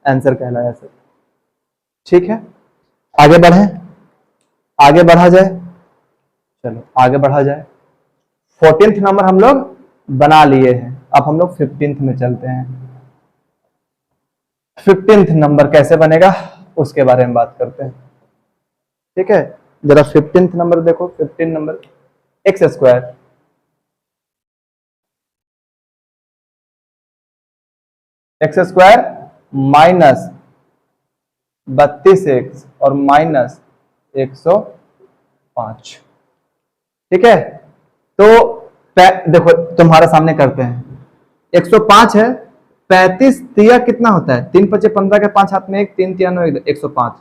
आंसर कहलाया सर। ठीक है, आगे बढ़े, आगे बढ़ा जाए, चलो आगे बढ़ा जाए। 14th नंबर हम लोग बना लिए हैं, अब हम लोग 15th में चलते हैं। 15th नंबर कैसे बनेगा उसके बारे में बात करते हैं। ठीक है, जरा 15th नंबर देखो। 15 number x square minus 32x और माइनस 105। ठीक है, तो देखो तुम्हारे सामने करते हैं, 105 है, 35 तिया कितना होता है, 3 पचे 15 के 5 हाथ में 1, 3 तिया 9, 105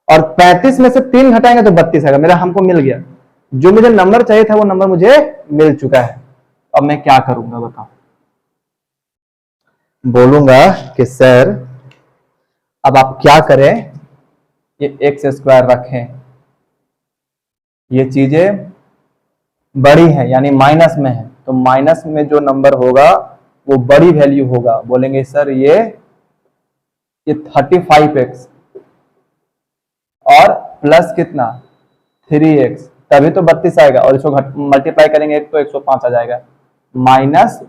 और 35 में से 3 घटाएंगे तो 32 आएगा। मेरा हमको मिल गया, जो मुझे नंबर चाहिए था वो नंबर मुझे मिल चुका है। अब मैं क्या करूंगा बताओ, बोलूंगा कि सर अब आप क्या करें, ये एक्स स्क्वायर रखें, ये चीजें बड़ी है यानी माइनस में है, तो माइनस में जो नंबर होगा वो बड़ी वैल्यू होगा। बोलेंगे सर ये 35x और प्लस कितना 3x, तभी तो 32 आएगा, और इसको मल्टीप्लाई करेंगे तो 105 आ जाएगा, माइनस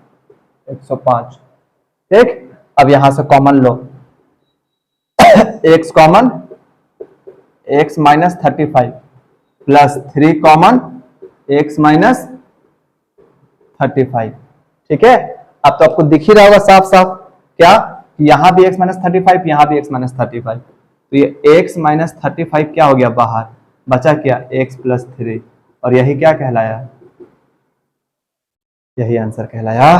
105। ठीक, अब यहां से कॉमन लो, x common, x minus 35 plus 3 common, x minus 35। ठीक है, अब तो आपको दिख ही रहा होगा साफ साफ, क्या यहां भी x माइनस 35, यहां भी x माइनस 35, तो ये x माइनस 35 क्या हो गया बाहर, बचा क्या x प्लस 3, और यही क्या कहलाया, यही आंसर कहलाया।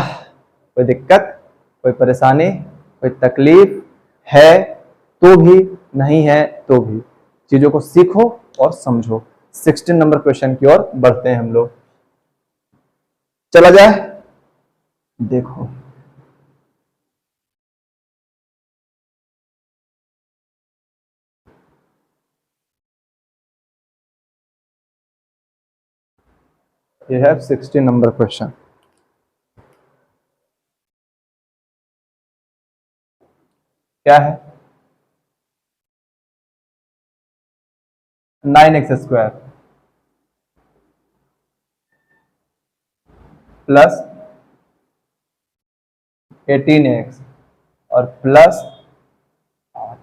कोई दिक्कत, कोई परेशानी, कोई तकलीफ है तो भी, नहीं है तो भी, चीजों को सीखो और समझो। 16 नंबर क्वेश्चन की ओर बढ़ते हैं हम लोग, चला जाए, देखो ये है 16 नंबर क्वेश्चन। क्या है, 9x स्क्वायर प्लस 18x और प्लस 8।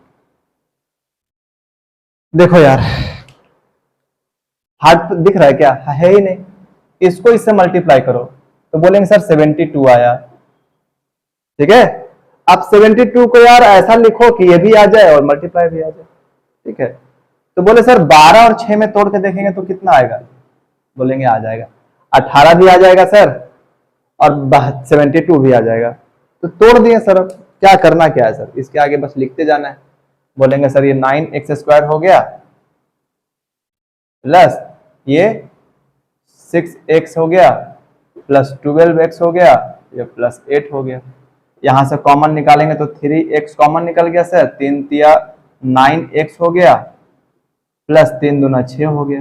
देखो यार हार्ड दिख रहा है क्या, है ही नहीं, इसको इससे मल्टीप्लाई करो तो बोलेंगे सर 72 आया। ठीक है, अब 72 को यार ऐसा लिखो कि ये भी आ जाए और मल्टीप्लाई भी आ जाए। ठीक है, तो बोले सर 12 और 6 में तोड़ के देखेंगे तो कितना आएगा, बोलेंगे आ जाएगा 18 भी आ जाएगा सर और 72 भी आ जाएगा। तो तोड़ दिए सर, अब क्या करना क्या है सर, इसके आगे बस लिखते जाना है। बोलेंगे सर ये 9x स्क्वायर हो गया प्लस ये 6x हो गया प्लस 12x हो गया, ये प्लस 8 हो गया। यहां से कॉमन निकालेंगे तो 3x कॉमन निकल गया सर, 3 तिया 9x हो गया प्लस 3 दूना 6 हो गया।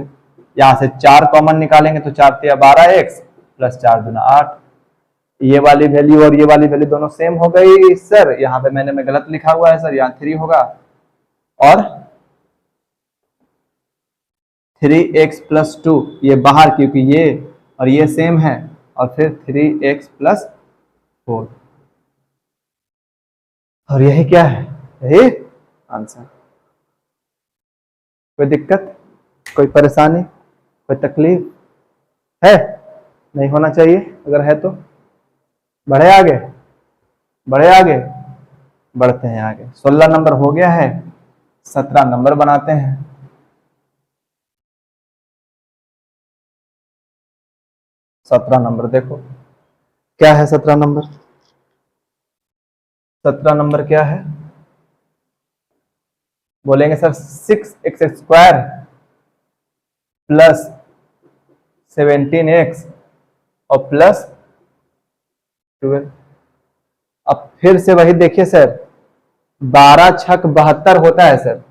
यहां से 4 कॉमन निकालेंगे तो 4 तिया 12x प्लस 4 दूना 8। ये वाली वैल्यू और ये वाली वैल्यू दोनों सेम हो गई सर, यहाँ पे मैंने गलत लिखा हुआ है सर, यहाँ 3 होगा और 3x प्लस 2 ये बाहर, क्योंकि ये और ये सेम है, और फिर 3x प्लस 4। और यही क्या है, यही आंसर। कोई दिक्कत, कोई परेशानी, कोई तकलीफ है? नहीं होना चाहिए, अगर है तो बढ़े आगे, बढ़े आगे, बढ़ते हैं आगे। 16 नंबर हो गया है, 17 नंबर बनाते हैं। 17 नंबर देखो क्या है। 17 नंबर, 17 नंबर क्या है? बोलेंगे सर 6x² प्लस 17x और प्लस 12। अब फिर से वही देखिए सर, 12 छक 72 होता है सर।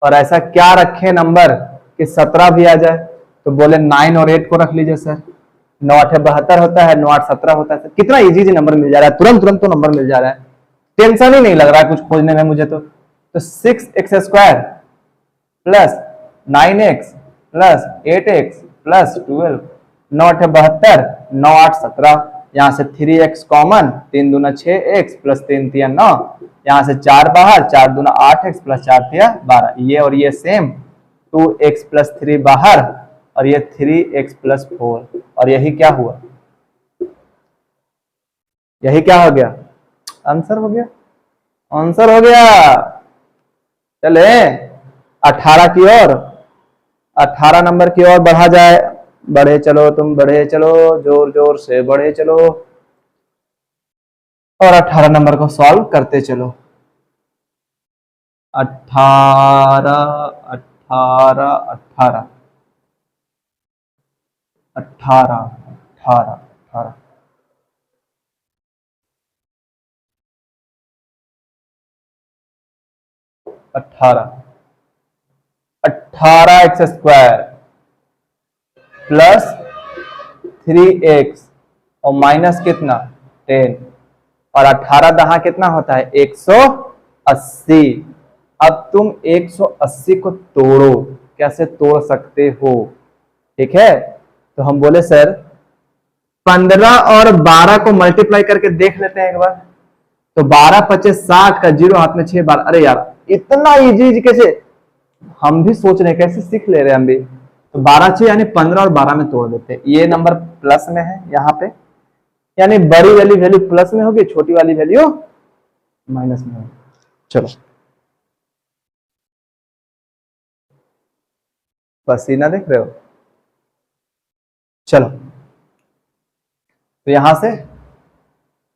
और ऐसा क्या रखे नंबर कि 17 भी आ जाए? तो बोले 9 और 8 को रख लीजिए सर। 9 8 72 होता है, 9 8 17 होता है सर। कितना इजी नंबर मिल जा रहा है, तुरंत तुरंत तो नंबर मिल जा रहा है, टेंशन ही नहीं लग रहा है कुछ खोजने में मुझे तो 6x² plus 9x plus 8x plus 12, 9 8 72, 9 8 17। यहाँ से 3x कॉमन, 3 दूना 6x प्लस 3 तिया 9, यहाँ से 4 बाहर, 4 दूना 8x प्लस 4 तिया 12। ये और ये सेम, 2x प्लस 3 बाहर और ये 3x प्लस 4। और यही क्या हुआ, यही क्या हो गया, आंसर हो गया, आंसर हो गया। चले 18 की ओर, 18 नंबर की ओर बढ़ा जाए। बढ़े चलो तुम, बढ़े चलो, जोर जोर से बढ़े चलो और 18 नंबर को सॉल्व करते चलो। 18 18 18 18 18 18 18x² प्लस 3x और माइनस कितना 10 और 18 दहा कितना होता है 180। अब तुम 180 को तोड़ो, कैसे तोड़ सकते हो? ठीक है, तो हम बोले सर 15 और 12 को मल्टीप्लाई करके देख लेते हैं एक बार। तो 12 25 60 का 0 हाथ में 6 12। अरे यार इतना इजी कैसे, हम भी सोच रहे हैं कैसे सीख ले रहे हैं हम भी। तो 12 6 यानी 15 और 12 में तोड़ देते हैं। ये नंबर प्लस में है यहाँ पे, यानी बड़ी वाली वैल्यू प्लस में होगी, छोटी वाली वैल्यू माइनस में होगी। चलो पसीना देख रहे हो? चलो तो यहां से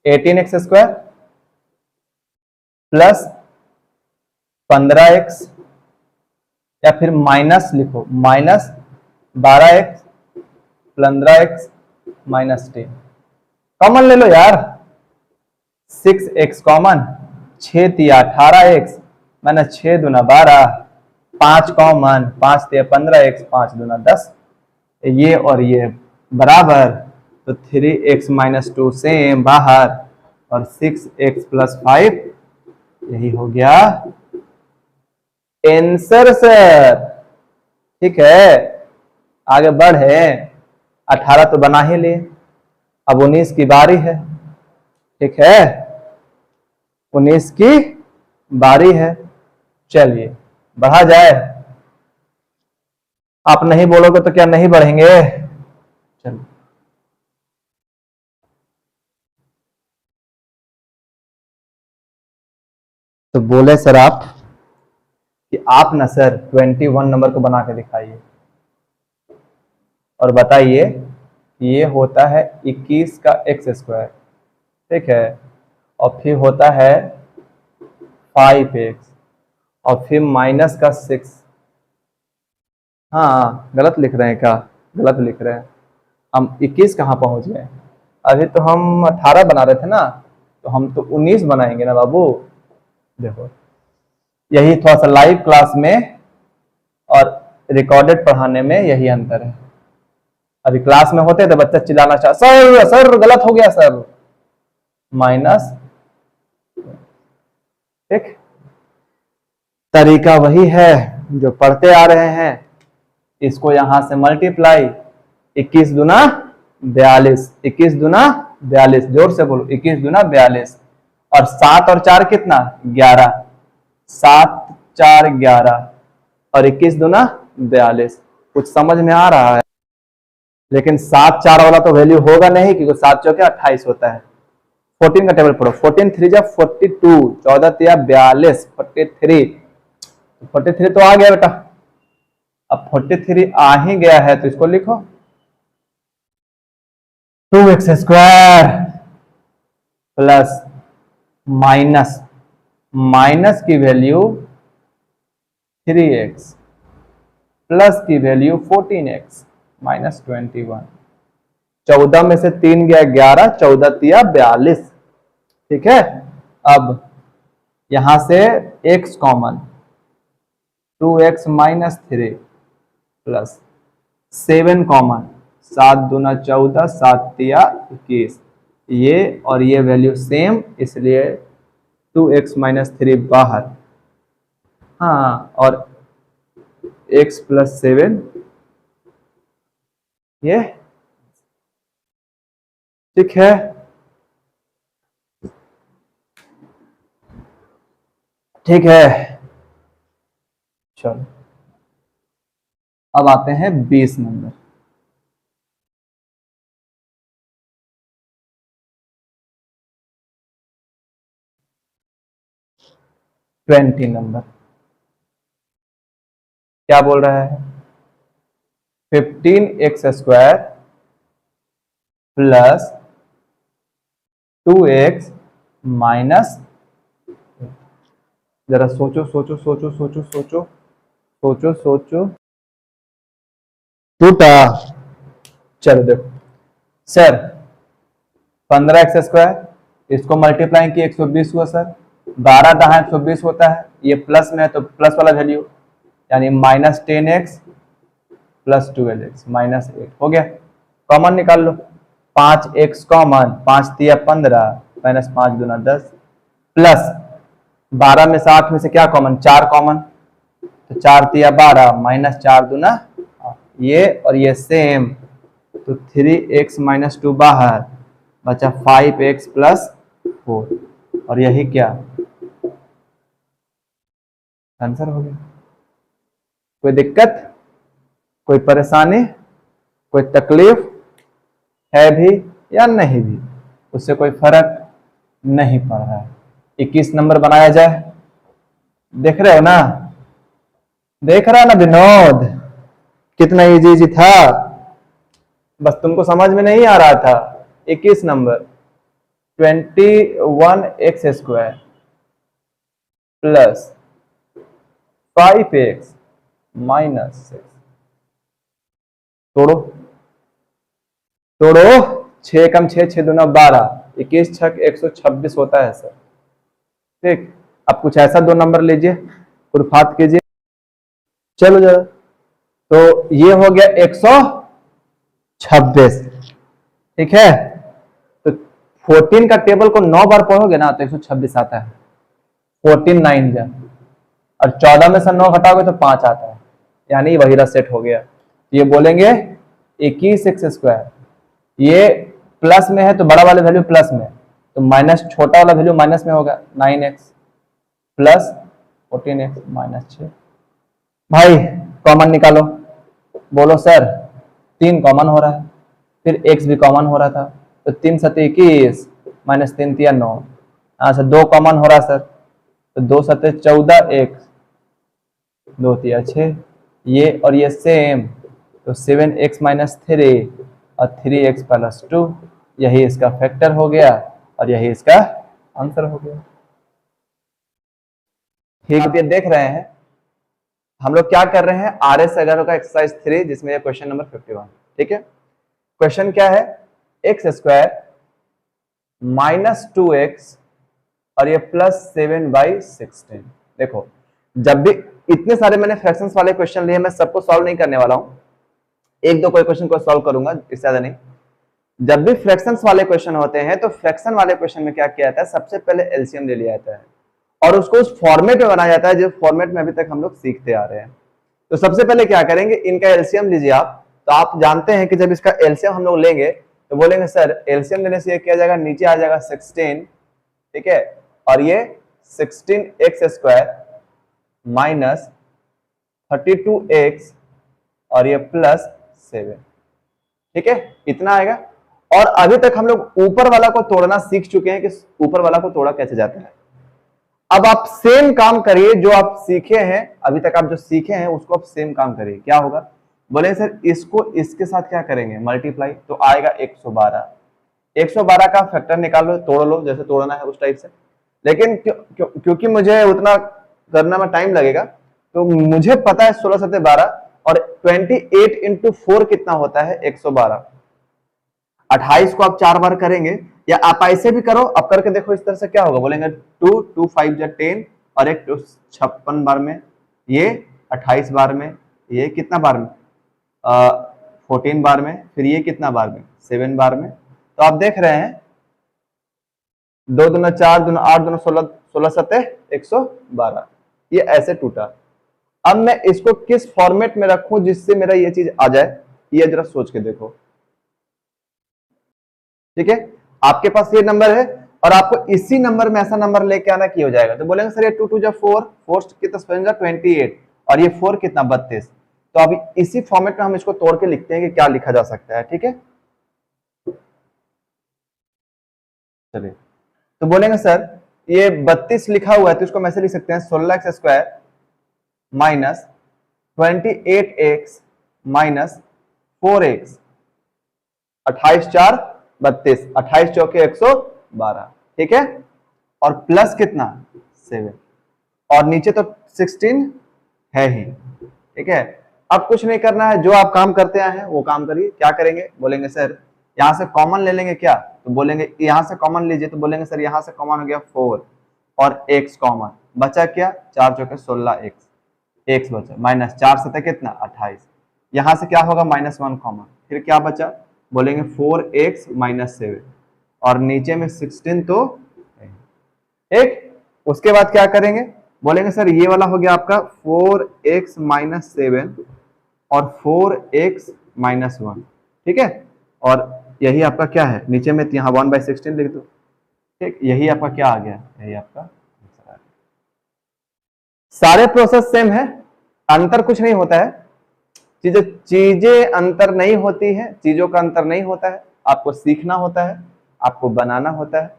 18x² प्लस 15x या फिर माइनस लिखो, minus 12x 15x minus 10 common ले लो यार। 6x कॉमन, 6 तिया 18x माइनस 6 दूना 12, 5 कॉमन, 5 तिया 15x, 5 दूना 10। ये और ये बराबर, तो 3x माइनस 2 सेम बाहर और 6x प्लस 5, यही हो गया आंसर सर। ठीक है, आगे बढ़े। 18 तो बना ही लिए, अब 19 की बारी है। ठीक है, 19 की बारी है। चलिए बढ़ा जाए। आप नहीं बोलोगे तो क्या नहीं बढ़ेंगे? चलो तो बोले सर आप कि आप ना सर 21 नंबर को बना के दिखाइए और बताइए ये होता है 21 का x², ठीक है, और फिर होता है 5x और फिर माइनस का 6। हाँ गलत लिख रहे हैं क्या? गलत लिख रहे हैं। हम 21 कहाँ पहुंच गए? अभी तो हम 18 बना रहे थे ना, तो हम तो 19 बनाएंगे ना बाबू। देखो यही थोड़ा सा लाइव क्लास में और रिकॉर्डेड पढ़ाने में यही अंतर है। अभी क्लास में होते तो बच्चा चिल्लाना चाह, सर सर गलत हो गया सर, माइनस। ठीक, तरीका वही है जो पढ़ते आ रहे हैं। इसको यहां से मल्टीप्लाई, 21 दूना 42, 21 दूना 42, जोर से बोलो, 21 दूना 42, और 7 और 4 कितना 11, 7 4 11 और 21 दूना 42। कुछ समझ में आ रहा है? लेकिन 7 4 वाला तो वैल्यू होगा नहीं, क्योंकि 7 चौके 28 होता है। 14 का टेबल पढ़ो, 14 3 जा 42, 14 तिया 42, 43 तो आ गया बेटा। अब 43 आ ही गया है तो इसको लिखो 2x square plus minus, minus की वैल्यू 3x प्लस की वैल्यू 14x माइनस 21। 14 में से 3 गया 11, 14 तिया 42, ठीक है। अब यहां से x common, 2x minus 3 plus 7 common, 7 दूना 14, 7 तिया 21, ये और ये वैल्यू सेम, इसलिए 2x माइनस 3 बाहर। हाँ, और x प्लस 7 ये ठीक है। ठीक है, चलो अब आते हैं 20 नंबर। ट्वेंटी नंबर क्या बोल रहा है? 15x square plus 2x minus, जरा सोचो सोचो सोचो सोचो सोचो सोचो सोचो, टूटा। चलो देखो सर, 15x स्क्वायर, इसको मल्टीप्लाई किया 120 हुआ सर, 12 दहा 120 होता है, ये प्लस में है तो प्लस वाला वैल्यू, यानी minus 10x plus 12x minus 8 हो गया। कॉमन निकाल लो, 5x कॉमन, 5 तिया 15 माइनस 5 दूना 10 प्लस 12 में से 8 में से क्या कॉमन, 4 कॉमन, तो 4 तिया 12 माइनस 4 दूना, ये और ये सेम, तो 3x माइनस 2 बाहर, बचा 5x प्लस 4, और यही क्या आंसर हो गया। कोई दिक्कत, कोई परेशानी, कोई तकलीफ है भी या नहीं भी, उससे कोई फर्क नहीं पड़ रहा है। 21 नंबर बनाया जाए, देख रहे हो ना, देख रहा है ना विनोद, कितना इजी इजी था, बस तुमको समझ में नहीं आ रहा था। 21 number 21x square plus 5x minus 6, तोड़ो तोड़ो, 6 कम 6, 6 दूना 12, 21 छक 126 होता है सर। ठीक, अब कुछ ऐसा 2 नंबर लीजिए, खुरफात कीजिए, चलो जरा, तो ये हो गया 126, ठीक है। तो 14 का टेबल को 9 बार पढ़ोगे ना तो 126 आता है, 14 9 जा, और 14 में से 9 घटाओगे तो 5 आता है, यानी वही रहा सेट हो गया। ये बोलेंगे 21x स्क्वायर, ये प्लस में है तो बड़ा वाला वैल्यू प्लस में, तो माइनस छोटा वाला वैल्यू माइनस में होगा, 9x प्लस 14x माइनस 6। भाई कॉमन निकालो, बोलो सर 3 कॉमन हो रहा है, फिर x भी कॉमन हो रहा था, तो 3 सते 21 माइनस 3 तिया 9, यहाँ से 2 कॉमन हो रहा सर, तो 2 सते 14, 1 2 तिया 6, ये और ये सेम, तो 7x माइनस 3 और 3x प्लस 2, यही इसका फैक्टर हो गया और यही इसका आंसर हो गया। ठीक, आप ये देख रहे हैं हम लोग क्या कर रहे हैं, RS अगर का एक्सरसाइज 3, जिसमें ये क्वेश्चन नंबर 51, ठीक है। क्वेश्चन क्या है, x स्क्वायर माइनस 2x और ये प्लस 7/16। देखो, जब भी इतने सारे मैंने फ्रैक्शंस वाले क्वेश्चन लिए, मैं सबको सॉल्व नहीं करने वाला हूं, एक दो कोई क्वेश्चन को सॉल्व करूंगा, इससे ज्यादा नहीं। जब भी फ्रैक्शंस वाले क्वेश्चन होते हैं तो फ्रैक्शन वाले क्वेश्चन में क्या किया जाता है, सबसे पहले एलसीएम ले लिया जाता है और उसको उस फॉर्मेट में बनाया जाता है जो फॉर्मेट में अभी तक हम लोग सीखते आ रहे हैं। तो सबसे पहले क्या करेंगे, इनका एलसीएम लीजिए आप, तो आप जानते हैं कि जब इसका एलसीएम हम लोग लेंगे तो बोलेंगे सर एलसीएम लेने से ये क्या जाएगा, नीचे आ जाएगा 16, ठीक है, और ये 16x² माइनस 32x और ये प्लस 7, ठीक है, इतना आएगा। और अभी तक हम लोग ऊपर वाला को तोड़ना सीख चुके हैं कि ऊपर वाला को तोड़ा कैसे जाता है। अब आप सेम काम करिए जो आप सीखे हैं, अभी तक आप जो सीखे हैं उसको आप सेम काम करिए। क्या होगा, बोले सर इसको इसके साथ क्या करेंगे, मल्टीप्लाई, तो आएगा 112। 112 का फैक्टर निकाल लो, तोड़ लो जैसे तोड़ना है उस टाइप से। लेकिन क्योंकि मुझे उतना करने में टाइम लगेगा, तो मुझे पता है 16 7 12 और 28 इंटू 4 कितना होता है 112। 28 को आप 4 बार करेंगे, या आप ऐसे भी करो, अब करके देखो इस तरह से क्या होगा, बोलेंगे 2 2 5 जा 10 और एक 56 बार में, ये 28 बार में, ये कितना बार में 14 बार में, फिर ये कितना बार में 7 बार में। तो आप देख रहे हैं 2 दूना 4 दूना 8 दूना 16 16 7 112, ये ऐसे टूटा। अब मैं इसको किस फॉर्मेट में रखूं जिससे मेरा ये चीज आ जाए, ये जरा सोच के देखो, ठीक है। आपके पास ये नंबर है और आपको इसी नंबर में ऐसा नंबर लेके आना की हो जाएगा। तो बोलेंगे सर ये 2 2 जा 4, 4 कितना 28 और ये 4 कितना 32। तो अभी इसी फॉर्मेट में हम इसको तोड़ के लिखते हैं कि क्या लिखा जा सकता है, ठीक है। चलिए, तो बोलेंगे सर ये 32 लिखा हुआ है तो इसको मैं ऐसे लिख सकते हैं 16x² minus 28x minus 4x, 28 4 32, 28 चौके 112, ठीक है, और प्लस कितना 7 और नीचे तो 16 है ही, ठीक है। अब कुछ नहीं करना है, जो आप काम करते आए हैं वो काम करिए। क्या करेंगे, बोलेंगे सर यहां से कॉमन ले लेंगे क्या, तो बोलेंगे यहां से कॉमन लीजिए, तो बोलेंगे सर यहां से कॉमन हो गया 4 और x कॉमन, बचा क्या 4 चौके 16x, x बचा माइनस 4 7 कितना 28, यहां से क्या होगा -1 कॉमन, फिर क्या बचा, बोलेंगे 4x माइनस 7 और नीचे में 16 तो एक। उसके बाद क्या करेंगे, बोलेंगे सर ये वाला हो गया आपका 4x माइनस 7 और 4x माइनस 1, ठीक है, और यही आपका क्या है नीचे में, यहाँ 1/16 लिख दो, ठीक, यही आपका क्या आ गया, यही आपका आंसर आ गया। सारे प्रोसेस सेम है, अंतर कुछ नहीं होता है, चीजें अंतर नहीं होती है, चीजों का अंतर नहीं होता है, आपको सीखना होता है, आपको बनाना होता है।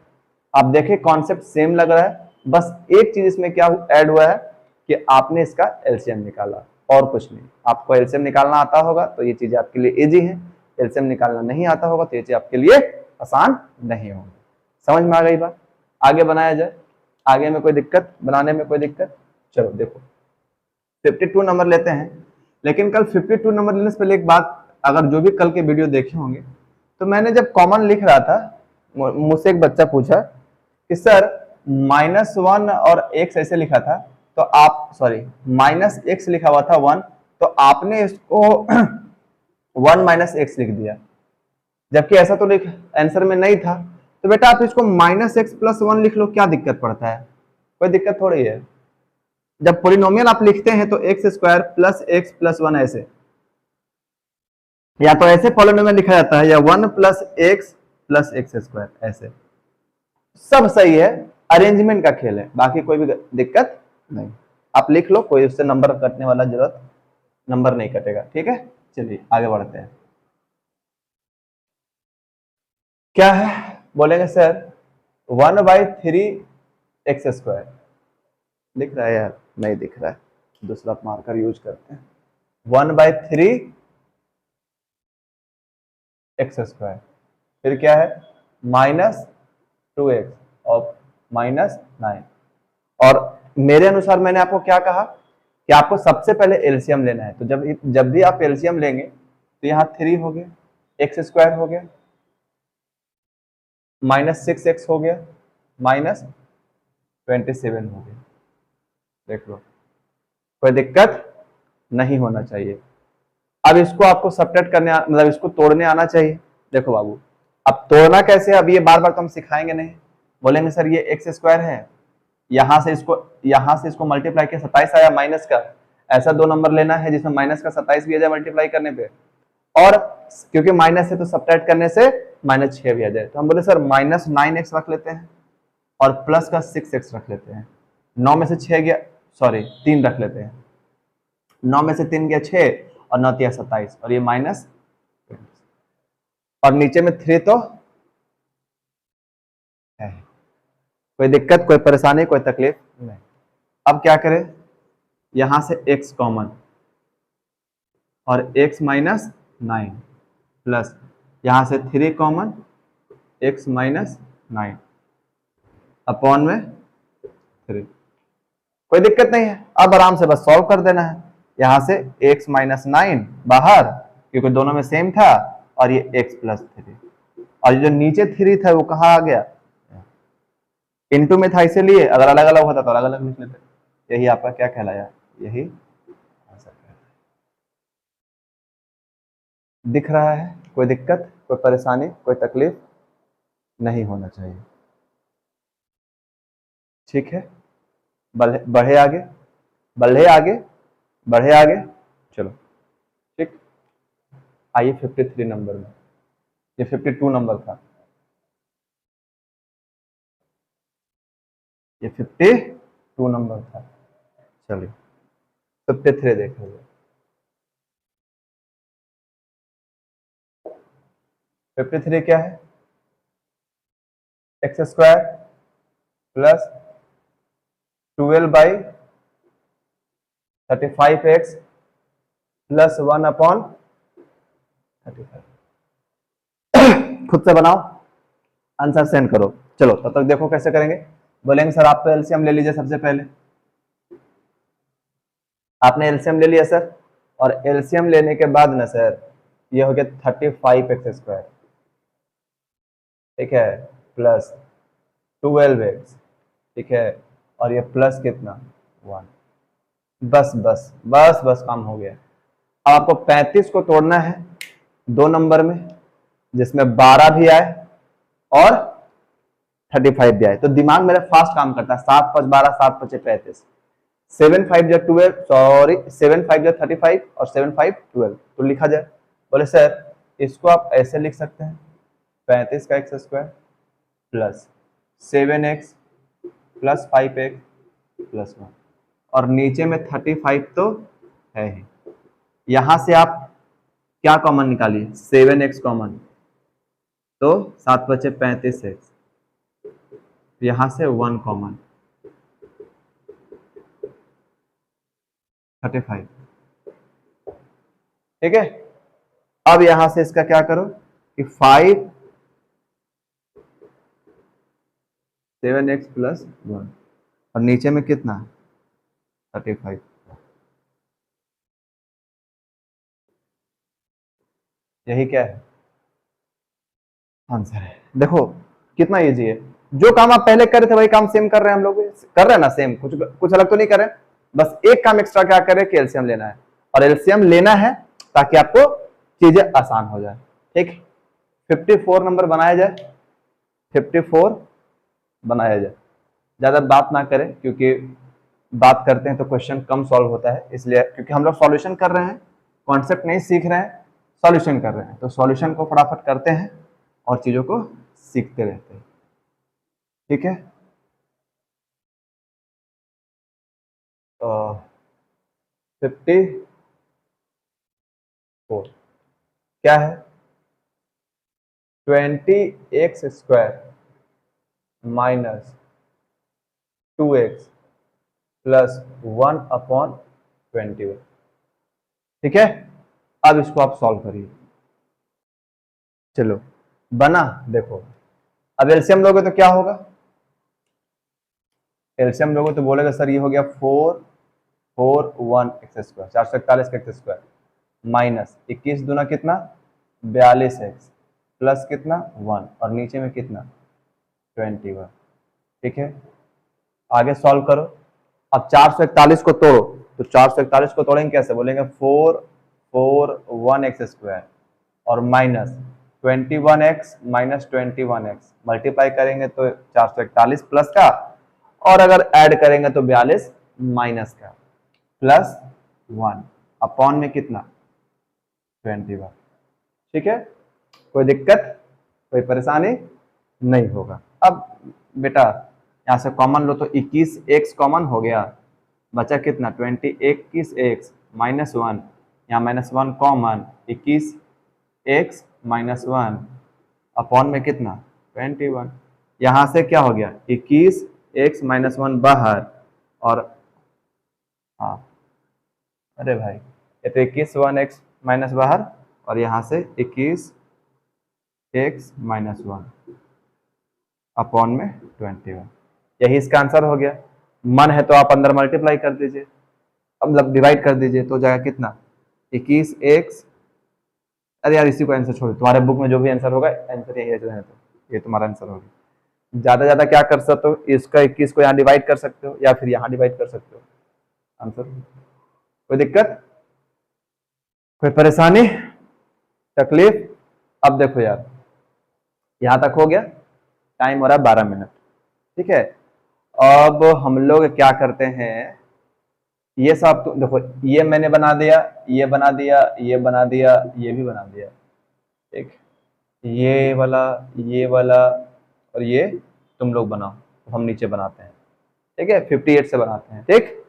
आप देखें कॉन्सेप्ट सेम लग रहा है, बस एक चीज इसमें क्या ऐड हुआ है कि आपने इसका एलसीएम निकाला और कुछ नहीं। आपको एलसीएम निकालना आता होगा तो ये चीजें आपके लिए इजी है, एलसीएम निकालना नहीं आता होगा तो ये चीज आपके लिए आसान नहीं होगी। समझ में आ गई बात, आगे बनाया जाए, आगे में कोई दिक्कत, बनाने में कोई दिक्कत। चलो देखो 52 नंबर लेते हैं, लेकिन कल 52 नंबर लेने से पहले एक बात, अगर जो भी कल के वीडियो देखे होंगे, तो मैंने जब कॉमन लिख रहा था मुझसे एक बच्चा पूछा कि सर -1 और x ऐसे लिखा था, तो आप -x लिखा हुआ था 1, तो आपने इसको 1 - x लिख दिया, जबकि ऐसा तो आंसर में नहीं था। तो बेटा आप इसको -x + 1 लिख लो, क्या दिक्कत पड़ता है, कोई दिक्कत थोड़ी है। जब पॉलिनोमियल आप लिखते हैं तो x² + x + 1 ऐसे, या तो ऐसे पॉलिनोमियल लिखा जाता है, या 1 + x + x² ऐसे, सब सही है, अरेंजमेंट का खेल है, बाकी कोई भी दिक्कत नहीं। आप लिख लो, कोई उससे नंबर कटने वाला जरूरत, नंबर नहीं कटेगा, ठीक है। चलिए आगे बढ़ते हैं। क्या है, बोलेंगे सर 1/3x², दिख रहा है यार, नहीं दिख रहा है, दूसरा मार्कर यूज करते हैं। 1/3x², फिर क्या है -2x और -9। और मेरे अनुसार मैंने आपको क्या कहा कि आपको सबसे पहले एलसीएम लेना है, तो जब भी आप एलसीएम लेंगे तो यहाँ 3 हो गया, x² हो गया, -6x हो गया, -27 हो गया। देख लो, कोई दिक्कत नहीं होना चाहिए। अब इसको आपको सब्ट्रैक्ट करने, मतलब इसको तोड़ने आना चाहिए। देखो बाबू, अब तोड़ना कैसे, अब ये बार बार तो हम सिखाएंगे नहीं। बोलेंगे सर ये x² है, यहां से इसको मल्टीप्लाई किया 27 आया माइनस का, ऐसा 2 नंबर लेना है जिसमें माइनस का 27 भी आ जाए मल्टीप्लाई करने पे, और क्योंकि माइनस है तो सब्ट्रैक्ट करने से -6 भी आ जाए, तो हम बोले सर -9x रख लेते हैं और प्लस का 6x रख लेते हैं। 9 में से 6 गया, सॉरी 3 रख लेते हैं, 9 में से 3 गया 6 और 9 तिया 27 और ये माइनस, और नीचे में 3 तो है। कोई दिक्कत, कोई परेशानी, कोई तकलीफ नहीं। अब क्या करें, यहां से x कॉमन और x -9 प्लस यहां से 3 कॉमन, x -9 अपॉन में 3। कोई दिक्कत नहीं है, अब आराम से बस सॉल्व कर देना है। यहां से x -9 बाहर, क्योंकि दोनों में सेम था, और ये x +3, और जो नीचे 3 था वो कहाँ आ गया, इनटू में था इसीलिए, अगर अलग अलग होता तो अलग अलग लिख लेते। यही आपका क्या कहलाया, यही आंसर कहलाया। दिख रहा है, कोई दिक्कत, कोई परेशानी, कोई तकलीफ नहीं होना चाहिए। ठीक है, बढ़े आगे, बढ़े आगे, बढ़े आगे, चलो ठीक। आइए 53 नंबर में, ये 52 नंबर था, ये 52 नंबर था। चलिए 53 देख लीजिए। 53 क्या है, x² प्लस 12/35x प्लस 1/35। खुद से बनाओ, आंसर सेंड करो। चलो तब तक देखो कैसे करेंगे। बोलेंगे सर आप तो एलसीएम ले लीजिए सबसे पहले। आपने एलसीएम ले लिया सर, और एलसीएम लेने के बाद ना सर ये हो गया 35x², ठीक है, प्लस 12x, ठीक है, और ये प्लस कितना 1। बस बस बस बस काम हो गया। अब आपको 35 को तोड़ना है 2 नंबर में, जिसमें 12 भी आए और 35 भी आए, तो दिमाग मेरा फास्ट काम करता है। 7 × 5 = 12, 7 × 5 = 35, 7 × 5 = 12, सॉरी 7 × 5 = 35 और 7 × 5 = 12, तो लिखा जाए। बोले सर इसको आप ऐसे लिख सकते हैं, 35 का x² plus 7x plus 5x plus 1, और नीचे में 35 तो है ही। यहां से आप क्या कॉमन निकालिए, 7x कॉमन, तो 7 × 5 = 35x, यहां से 1 कॉमन, 35, ठीक है। अब यहां से इसका क्या करो कि 5 7x प्लस 1, और नीचे में कितना 35, यही क्या है आंसर है। देखो कितना इजी है, जो काम आप पहले कर रहे थे वही काम सेम कर रहे हैं हम लोग, कर रहे हैं ना सेम, कुछ अलग तो नहीं कर रहे। बस एक काम एक्स्ट्रा क्या करें कि एलसीएम लेना है, और एलसीएम लेना है ताकि आपको चीजें आसान हो जाए। ठीक, 54 नंबर बनाया जाए, 54 बनाया जाए। ज्यादा बात ना करें, क्योंकि बात करते हैं तो क्वेश्चन कम सॉल्व होता है, इसलिए क्योंकि हम लोग सॉल्यूशन कर रहे हैं, कॉन्सेप्ट नहीं सीख रहे हैं, सॉल्यूशन कर रहे हैं, तो सॉल्यूशन को फटाफट करते हैं और चीजों को सीखते रहते हैं। ठीक है, तो 54 क्या है, 20x² माइनस 2x प्लस 1/21। ठीक है, अब इसको आप सॉल्व करिए। चलो बना, देखो अब एलसीएम लोगे तो क्या होगा, एलसीएम लोगे तो बोलेगा सर ये हो गया 4 4 1x² 441 का x² माइनस 21 दूना कितना 42x प्लस कितना 1, और नीचे में कितना 21। ठीक है, आगे सॉल्व करो। अब 441 को तोड़ो, तो 441 को तोड़ेंगे कैसे, बोलेंगे 4 4 1x² और minus 21x minus 21x, multiply करेंगे तो 441 प्लस का, और अगर ऐड करेंगे तो 42 माइनस का, प्लस 1 अपॉन में कितना 21। ठीक है, कोई दिक्कत, कोई परेशानी नहीं होगा। अब बेटा यहाँ से कॉमन लो तो 21x कॉमन हो गया, बचा कितना 21x -1, यहाँ -1 कॉमन, 21x -1 अपॉन में कितना 21, यहाँ से क्या हो गया 21x -1 बाहर, और हाँ अरे भाई ये तो 21 1x बाहर, और यहाँ से 21x -1 अपॉन में 21, यही इसका आंसर हो गया। मन है तो आप अंदर मल्टीप्लाई कर दीजिए, अब मतलब डिवाइड कर दीजिए, तो जाएगा कितना 21x, अरे यार इसी को आंसर छोड़, तुम्हारे बुक में जो भी आंसर होगा आंसर यही है, तो ये तुम्हारा आंसर होगा। ज्यादा ज्यादा क्या कर सकते हो, इसका 21 को यहाँ डिवाइड कर सकते हो या फिर यहाँ डिवाइड कर सकते हो, आंसर। कोई दिक्कत, कोई परेशानी, तकलीफ? अब देखो यार यहां तक हो गया, टाइम हो रहा है 12 मिनट, ठीक है। अब हम लोग क्या करते हैं, ये सब तो देखो, ये मैंने बना दिया, ये बना दिया, ये बना दिया, ये भी बना दिया, ठीक, ये वाला और ये तुम लोग बनाओ, हम नीचे बनाते हैं, ठीक है, 58 से बनाते हैं, ठीक,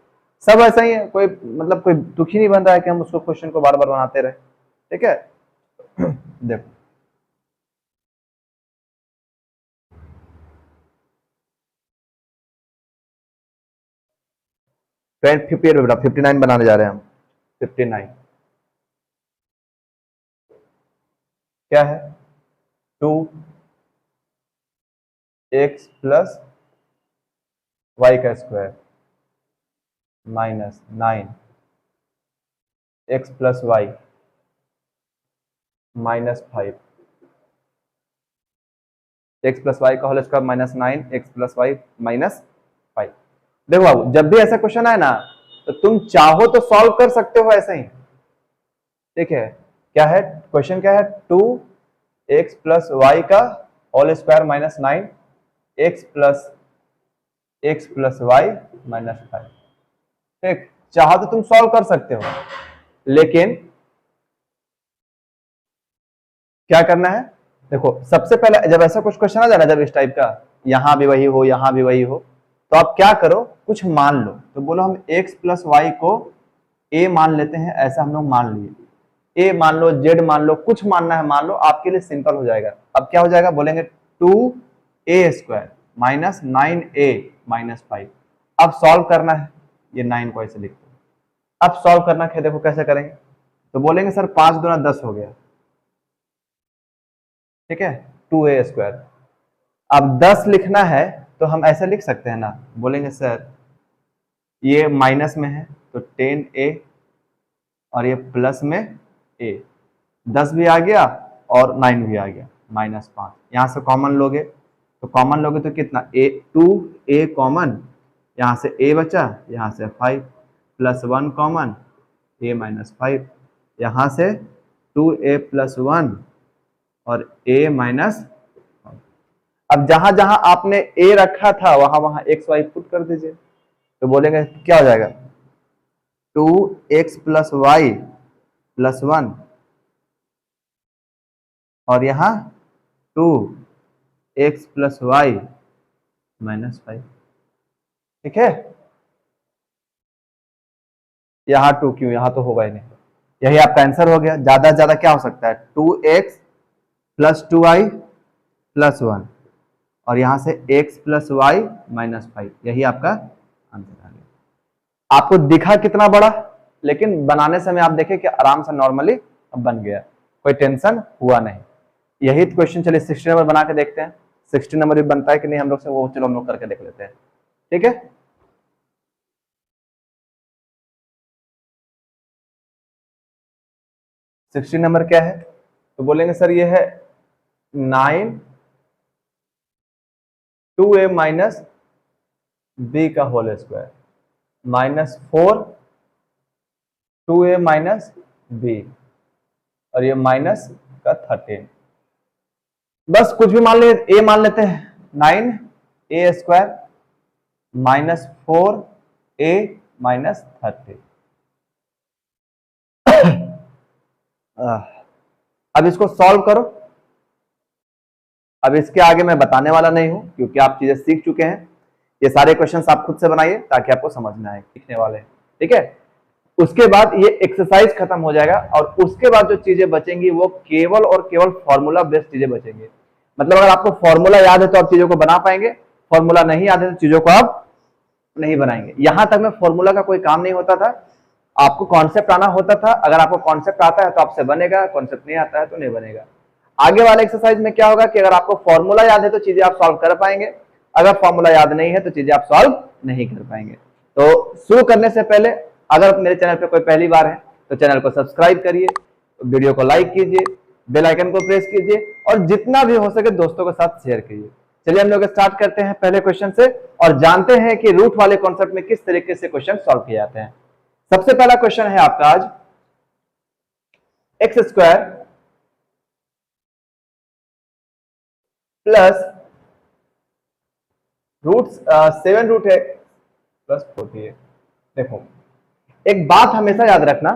सब ऐसा ही है, कोई मतलब कोई दुखी नहीं बन रहा है कि हम उसको क्वेश्चन को बार बार बनाते रहे, ठीक है। देखो फ्रेंड 58 बेटा 59 बनाने जा रहे हैं हम, 59 क्या है 2x प्लस वाई का square minus 9x plus y -5, x plus y का whole square -9x plus y -5। देखो बाबू जब भी ऐसा क्वेश्चन आए ना तो तुम चाहो तो सॉल्व कर सकते हो ऐसा ही, ठीक है। क्या है क्वेश्चन, क्या है 2x प्लस वाई का whole square -9x plus y -5, ठीक, चाहो तो तुम सॉल्व कर सकते हो, लेकिन क्या करना है, देखो सबसे पहले जब ऐसा कुछ क्वेश्चन आ जाए ना, जब इस टाइप का यहां भी वही हो यहां भी वही हो, तो आप क्या करो कुछ मान लो, तो बोलो हम x प्लस वाई को a मान लेते हैं, ऐसा हम लोग मान लिए, a मान लो, z मान लो, कुछ मानना है मान लो, आपके लिए सिंपल हो जाएगा। अब क्या हो जाएगा, बोलेंगे 2a स्क्वायर माइनस 9a -5। अब सॉल्व करना है, ये 9 को ऐसे लिखते हैं, अब सॉल्व करना है, देखो कैसे करेंगे, तो बोलेंगे सर 5 दूना 10 हो गया, ठीक है, 2a स्क्वायर। अब 10 लिखना है तो हम ऐसे लिख सकते हैं ना, बोलेंगे सर ये माइनस में है तो 10a और ये प्लस में a, 10 भी आ गया और 9 भी आ गया, -5, यहां से कॉमन लोगे तो कितना a 2a कॉमन, यहां से a बचा, यहां से 5 प्लस 1 कॉमन a -5, यहां से 2a प्लस 1 और a माइनस, अब जहां जहां आपने a रखा था वहां वहां एक्स वाई पुट कर दीजिए, तो बोलेंगे क्या हो जाएगा 2x प्लस वाई प्लस 1 और यहां 2x प्लस वाई -5, ठीक है। यहां 2 क्यों, यहां तो होगा ही नहीं, यही आपका आंसर हो गया। ज्यादा से ज्यादा क्या हो सकता है 2x प्लस 2y प्लस 1 और यहां से x प्लस वाई -5, यही आपका आंसर आ गया। आपको दिखा कितना बड़ा, लेकिन बनाने समय आप देखें कि आराम से नॉर्मली बन गया, कोई टेंशन हुआ नहीं। यही क्वेश्चन चलिए 60 नंबर बना के देखते हैं, 60 नंबर भी बनता है कि नहीं हम लोग से, वो चलो हम लोग करके देख लेते हैं, ठीक है। सिक्सटी नंबर क्या है, तो बोलेंगे सर ये है 9 2a माइनस b का whole square -4 2a minus b और ये माइनस का 13, बस कुछ भी मान ले, a मान लेते हैं 9a स्क्वायर -4a -30। अब इसको सॉल्व करो, अब इसके आगे मैं बताने वाला नहीं हूं क्योंकि आप चीजें सीख चुके हैं। ये सारे क्वेश्चंस आप खुद से बनाइए ताकि आपको समझ में आए, सीखने वाले हैं, ठीक है। उसके बाद ये एक्सरसाइज खत्म हो जाएगा और उसके बाद जो चीजें बचेंगी वो केवल और केवल फॉर्मूला बेस्ड चीजें बचेंगी। मतलब अगर आपको फॉर्मूला याद है तो आप चीजों को बना पाएंगे, फॉर्मूला नहीं याद है तो चीजों को आप नहीं बनाएंगे। यहां तक में फॉर्मूला का कोई काम नहीं होता था, आपको कॉन्सेप्ट आना होता था। अगर आपको कॉन्सेप्ट आता है तो आपसे बनेगा, कॉन्सेप्ट नहीं आता है तो नहीं बनेगा। आगे वाले एक्सरसाइज में क्या होगा कि अगर आपको फॉर्मूला याद है तो चीजें आप सॉल्व कर पाएंगे, अगर फॉर्मूला याद नहीं है तो चीजें आप सॉल्व नहीं कर पाएंगे। तो शुरू करने से पहले अगर मेरे चैनल पे कोई पहली बार है तो चैनल को सब्सक्राइब करिए, वीडियो को लाइक कीजिए, बेल आइकन को प्रेस कीजिए और जितना भी हो सके दोस्तों के साथ शेयर कीजिए। चलिए हम लोग स्टार्ट करते हैं पहले क्वेश्चन से और जानते हैं कि रूट वाले कॉन्सेप्ट में किस तरीके से क्वेश्चन सॉल्व किए जाते हैं। सबसे पहला क्वेश्चन है आपका आज, x square plus root 7 root है प्लस 48। देखो एक बात हमेशा याद रखना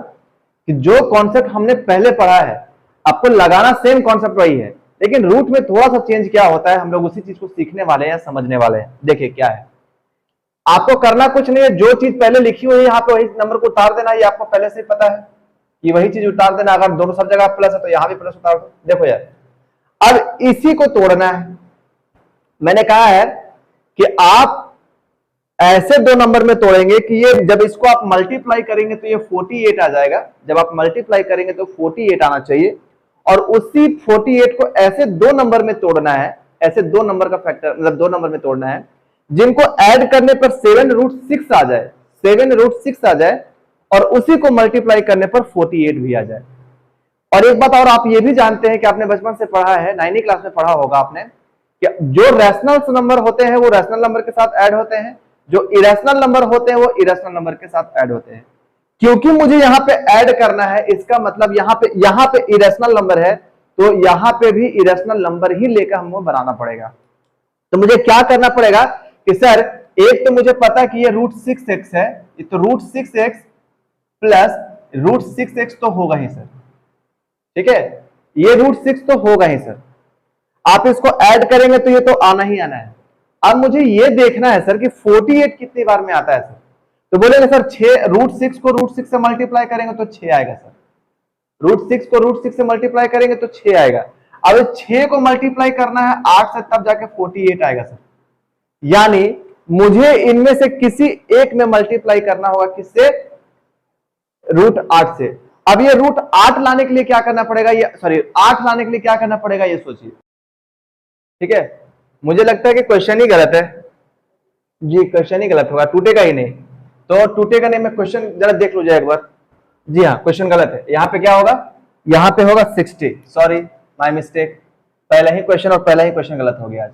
कि जो कॉन्सेप्ट हमने पहले पढ़ा है आपको लगाना सेम कॉन्सेप्ट वही है, लेकिन रूट में थोड़ा सा चेंज क्या होता है, हम लोग उसी चीज को सीखने वाले हैं, समझने वाले हैं। देखिए क्या है, आपको करना कुछ नहीं है, जो चीज पहले लिखी हुई है यहाँ पे वही नंबर को उतार देना, ये आपको पहले से ही पता है कि वही चीज उतार देना। अगर दोनों सब जगह प्लस है तो यहां भी प्लस उतार दो। देखो यार अब इसी को तोड़ना है। मैंने कहा है कि आप ऐसे दो नंबर में तोड़ेंगे कि ये जब इसको आप मल्टीप्लाई करेंगे तो ये 48 आ जाएगा। जब आप मल्टीप्लाई करेंगे तो 48 आना चाहिए और उसी 48 को ऐसे दो नंबर में तोड़ना है, ऐसे दो नंबर का फैक्टर मतलब दो नंबर में तोड़ना है जिनको ऐड करने पर 7 रूट 6 आ जाए, 7 रूट 6 आ जाए और उसी को मल्टीप्लाई करने पर 48 भी आ जाए। और एक बात और आप ये भी जानते हैं कि आपने बचपन से पढ़ा है, 9वीं क्लास में पढ़ा होगा आपने, कि जो रैशनल नंबर होते हैं वो रैशनल नंबर के साथ ऐड होते हैं, जो इरेशनल नंबर होते हैं वो इरेशनल नंबर के साथ ऐड होते हैं। क्योंकि मुझे यहां पे ऐड करना है, इसका मतलब यहां पे इरेशनल नंबर है तो यहां पे भी इरेशनल नंबर ही लेकर हमको बनाना पड़ेगा। तो मुझे क्या करना पड़ेगा कि सर एक तो मुझे पता कि ये रूट 6x है, तो root 6x plus root 6x तो होगा ही सर, ठीक है, ये रूट 6 तो होगा ही सर। आप इसको ऐड करेंगे तो ये तो आना ही आना है। अब मुझे ये देखना है सर कि 48 कितनी बार में आता है सर, तो बोलेंगे सर 6 रूट 6 को रूट 6 से मल्टीप्लाई करेंगे तो 6 आएगा सर, रूट 6 को रूट 6 से मल्टीप्लाई करेंगे तो 6 आएगा। अब 6 को मल्टीप्लाई करना है 8 से तब जाके 48 आएगा सर, यानी मुझे इनमें से किसी एक में मल्टीप्लाई करना होगा, किससे, रूट 8 से। अब ये रूट 8 लाने के लिए क्या करना पड़ेगा, ये सॉरी 8 लाने के लिए क्या करना पड़ेगा ये सोचिए, ठीक है। मुझे लगता है कि क्वेश्चन ही गलत है जी, क्वेश्चन ही गलत होगा, टूटेगा ही नहीं। तो टूटेगा नहीं, मैं क्वेश्चन जरा देख लो एक बार। जी हाँ क्वेश्चन गलत है, यहाँ पे क्या होगा, यहाँ पे होगा 60, सॉरी माय मिस्टेक, पहला ही क्वेश्चन और पहला ही क्वेश्चन गलत हो गया आज,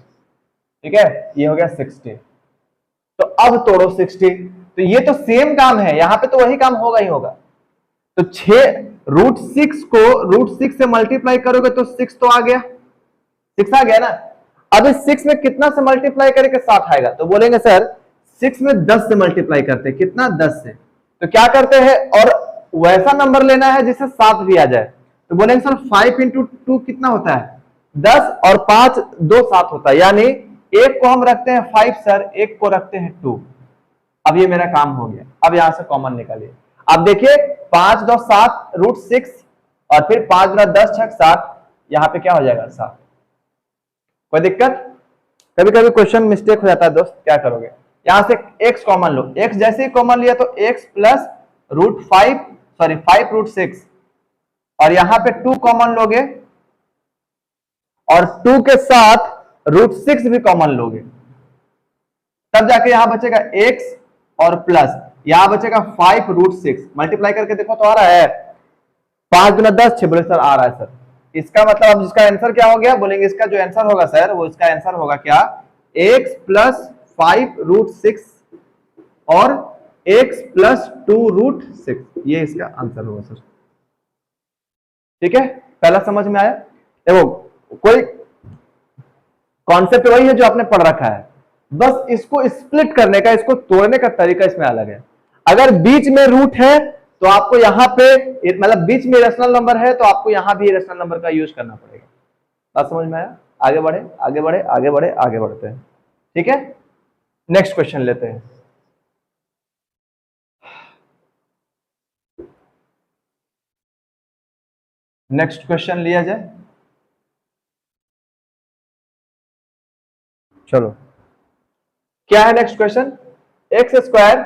ठीक है, ये हो गया 60। तो अब तोड़ो 60, तो ये तो सेम काम है, यहाँ पे तो वही काम होगा ही होगा। तो 6 रूट 6 को रूट 6 से मल्टीप्लाई करोगे तो 6 तो आ गया, 6 आ गया ना। अब इस 6 में कितना से मल्टीप्लाई करके 7 आएगा, तो बोलेंगे सर 6 में 10 से मल्टीप्लाई करते हैं, कितना, 10 से। तो क्या करते हैं, और वैसा नंबर लेना है जिससे 7 भी आ जाए, तो बोलेंगे सर 5 इंटू 2 कितना होता है, 10 और 5 2 7 होता है, यानी एक को हम रखते हैं 5 सर, एक को रखते हैं 2। अब ये मेरा काम हो गया, अब यहां से कॉमन निकालिए। अब देखिए 5 2 7 रूट 6 और फिर 5 गुना 10 6 7, यहां पे क्या हो जाएगा 7। कोई दिक्कत, कभी कभी क्वेश्चन मिस्टेक हो जाता है दोस्त, क्या करोगे, यहां से x कॉमन लो, x जैसे ही कॉमन लिया तो x plus root 5 sorry 5 root 6 और यहां पे 2 कॉमन लोगे और 2 के साथ रूट 6 भी कॉमन लोगे, तब जाके यहां बचेगा x और प्लस यहां बचेगा 5 रूट 6। मल्टीप्लाई करके देखो तो आ रहा है 5 गुना 10 6, बोले सर आ रहा है सर। इसका मतलब अब इसका आंसर क्या हो गया, बोलेंगे इसका जो आंसर होगा सर वो इसका आंसर होगा क्या, x प्लस 5 रूट 6 और x प्लस 2 रूट 6, ये इसका आंसर होगा सर, ठीक है। पहला समझ में आया, देखो कोई कॉन्सेप्ट वही है जो आपने पढ़ रखा है, बस इसको स्प्लिट करने का, इसको तोड़ने का तरीका इसमें अलग है। अगर बीच में रूट है तो आपको यहां पे मतलब बीच में इरेशनल नंबर है तो आपको यहां भी इरेशनल नंबर का यूज करना पड़ेगा। बात समझ में आया, आगे बढ़े आगे बढ़े आगे बढ़े, आगे बढ़ते हैं। ठीक है, नेक्स्ट क्वेश्चन लेते हैं। नेक्स्ट क्वेश्चन लिया जाए, चलो क्या है next question? X square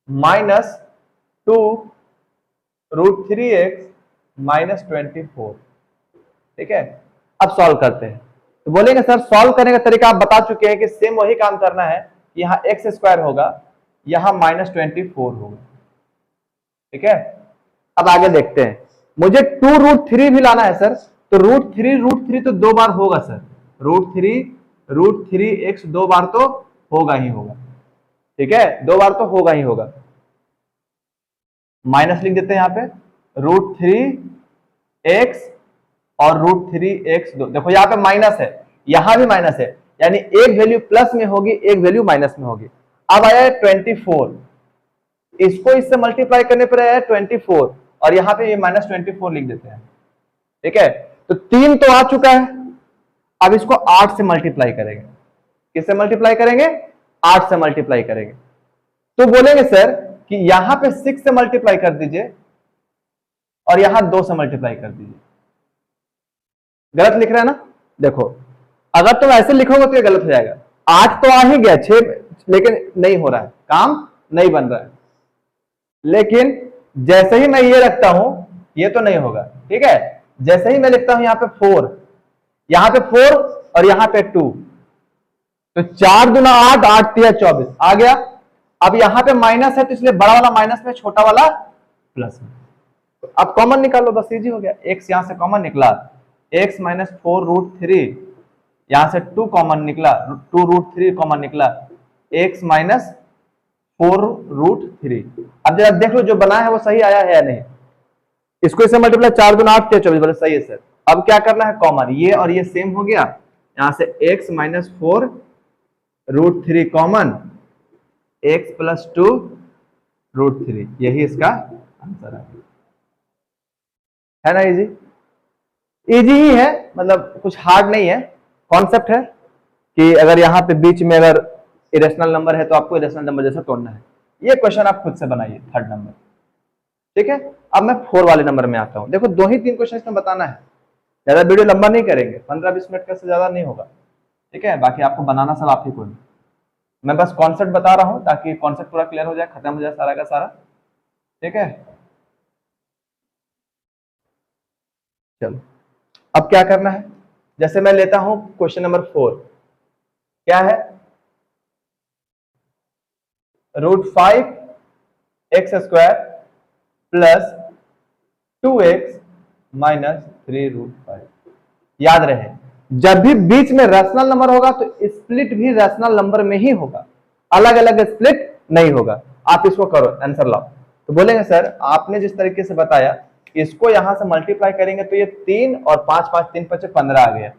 minus 2√3x minus 24। ठीक है, अब सॉल्व करते हैं। तो बोलेंगे सर सॉल्व करने का तरीका आप बता चुके हैं कि सेम वही काम करना है, यहाँ एक्स स्क्वायर होगा, यहाँ माइनस 24 होगा। ठीक है, अब आगे देखते हैं। मुझे 2√3 भी लाना है सर, तो √3 तो 2 बार होगा सर, √3 दो बार तो होगा ही होगा। ठीक है, 2 बार तो होगा ही होगा। माइनस लिख देते हैं यहाँ पे, √3x और √3x, देखो यहाँ पे माइनस है, यहां भी माइनस है, यानी एक वैल्यू प्लस में होगी, एक वैल्यू माइनस में होगी। अब आया है 24, इसको इससे मल्टीप्लाई करने पर आया 24, और यहां पे ये माइनस 24 लिख देते हैं। ठीक है, तो 3 तो आ चुका है, अब इसको 8 से मल्टीप्लाई करेंगे। किससे मल्टीप्लाई करेंगे? 8 से मल्टीप्लाई करेंगे। तो बोलेंगे सर कि यहां पे 6 से मल्टीप्लाई कर दीजिए और यहां 2 से मल्टीप्लाई कर दीजिए। गलत लिख रहा है ना? देखो अगर तुम ऐसे लिखोगे तो ये गलत हो जाएगा। 8 तो आ ही गया, 6 लेकिन नहीं हो रहा है, काम नहीं बन रहा है। लेकिन जैसे ही मैं ये रखता हूं, ये तो नहीं होगा। ठीक है, जैसे ही मैं लिखता हूं यहां पे 4, यहां पे 4 और यहां पे 2, तो 4 दूना 8, 8 तिया 24 आ गया। अब यहां पे माइनस है तो इसलिए बड़ा वाला माइनस में, छोटा वाला प्लस में। तो अब कॉमन निकालो, बस इजी हो गया। x यहां से कॉमन निकला, x माइनस 4√3, यहां से 2 कॉमन निकला, 2√3 कॉमन निकला, x माइनस 4√3। अब जरा देख लो जो बना है वो सही आया है या नहीं। इसको इससे मल्टीप्लाई, 4 दूना 8 तिया 24, बोले सही है सर। अब क्या करना है, कॉमन, ये और ये सेम हो गया, यहां से x minus 4√3 common, x plus 2√3, यही इसका आंसर है ना? इजी इजी ही है, मतलब कुछ हार्ड नहीं है। कॉन्सेप्ट है कि अगर यहां पे बीच में अगर इरेशनल नंबर है तो आपको इरेशनल नंबर जैसा तोड़ना है। ये क्वेश्चन आप खुद से बनाइए, थर्ड नंबर। ठीक है, अब मैं 4 वाले नंबर में आता हूं। देखो 2 ही 3 क्वेश्चन इसमें बताना है, ज्यादा वीडियो लंबा नहीं करेंगे, 15-20 मिनट का से ज्यादा नहीं होगा। ठीक है, बाकी आपको बनाना सब आप ही को। मैं बस कॉन्सेप्ट बता रहा हूं ताकि कॉन्सेप्ट पूरा क्लियर हो जाए, खत्म हो जाए सारा का सारा। ठीक है, चलो अब क्या करना है, जैसे मैं लेता हूं क्वेश्चन नंबर 4, क्या है, √5x² प्लस 2x माइनस 3√5। याद रहे जब भी बीच में रैशनल नंबर होगा तो स्प्लिट भी रैशनल नंबर में ही होगा, अलग अलग स्प्लिट नहीं होगा। आप इसको करो, आंसर लाओ। तो बोलेंगे सर आपने जिस तरीके से बताया, इसको यहां से मल्टीप्लाई करेंगे तो ये 3 और 5 5 3 5 15 आ गया।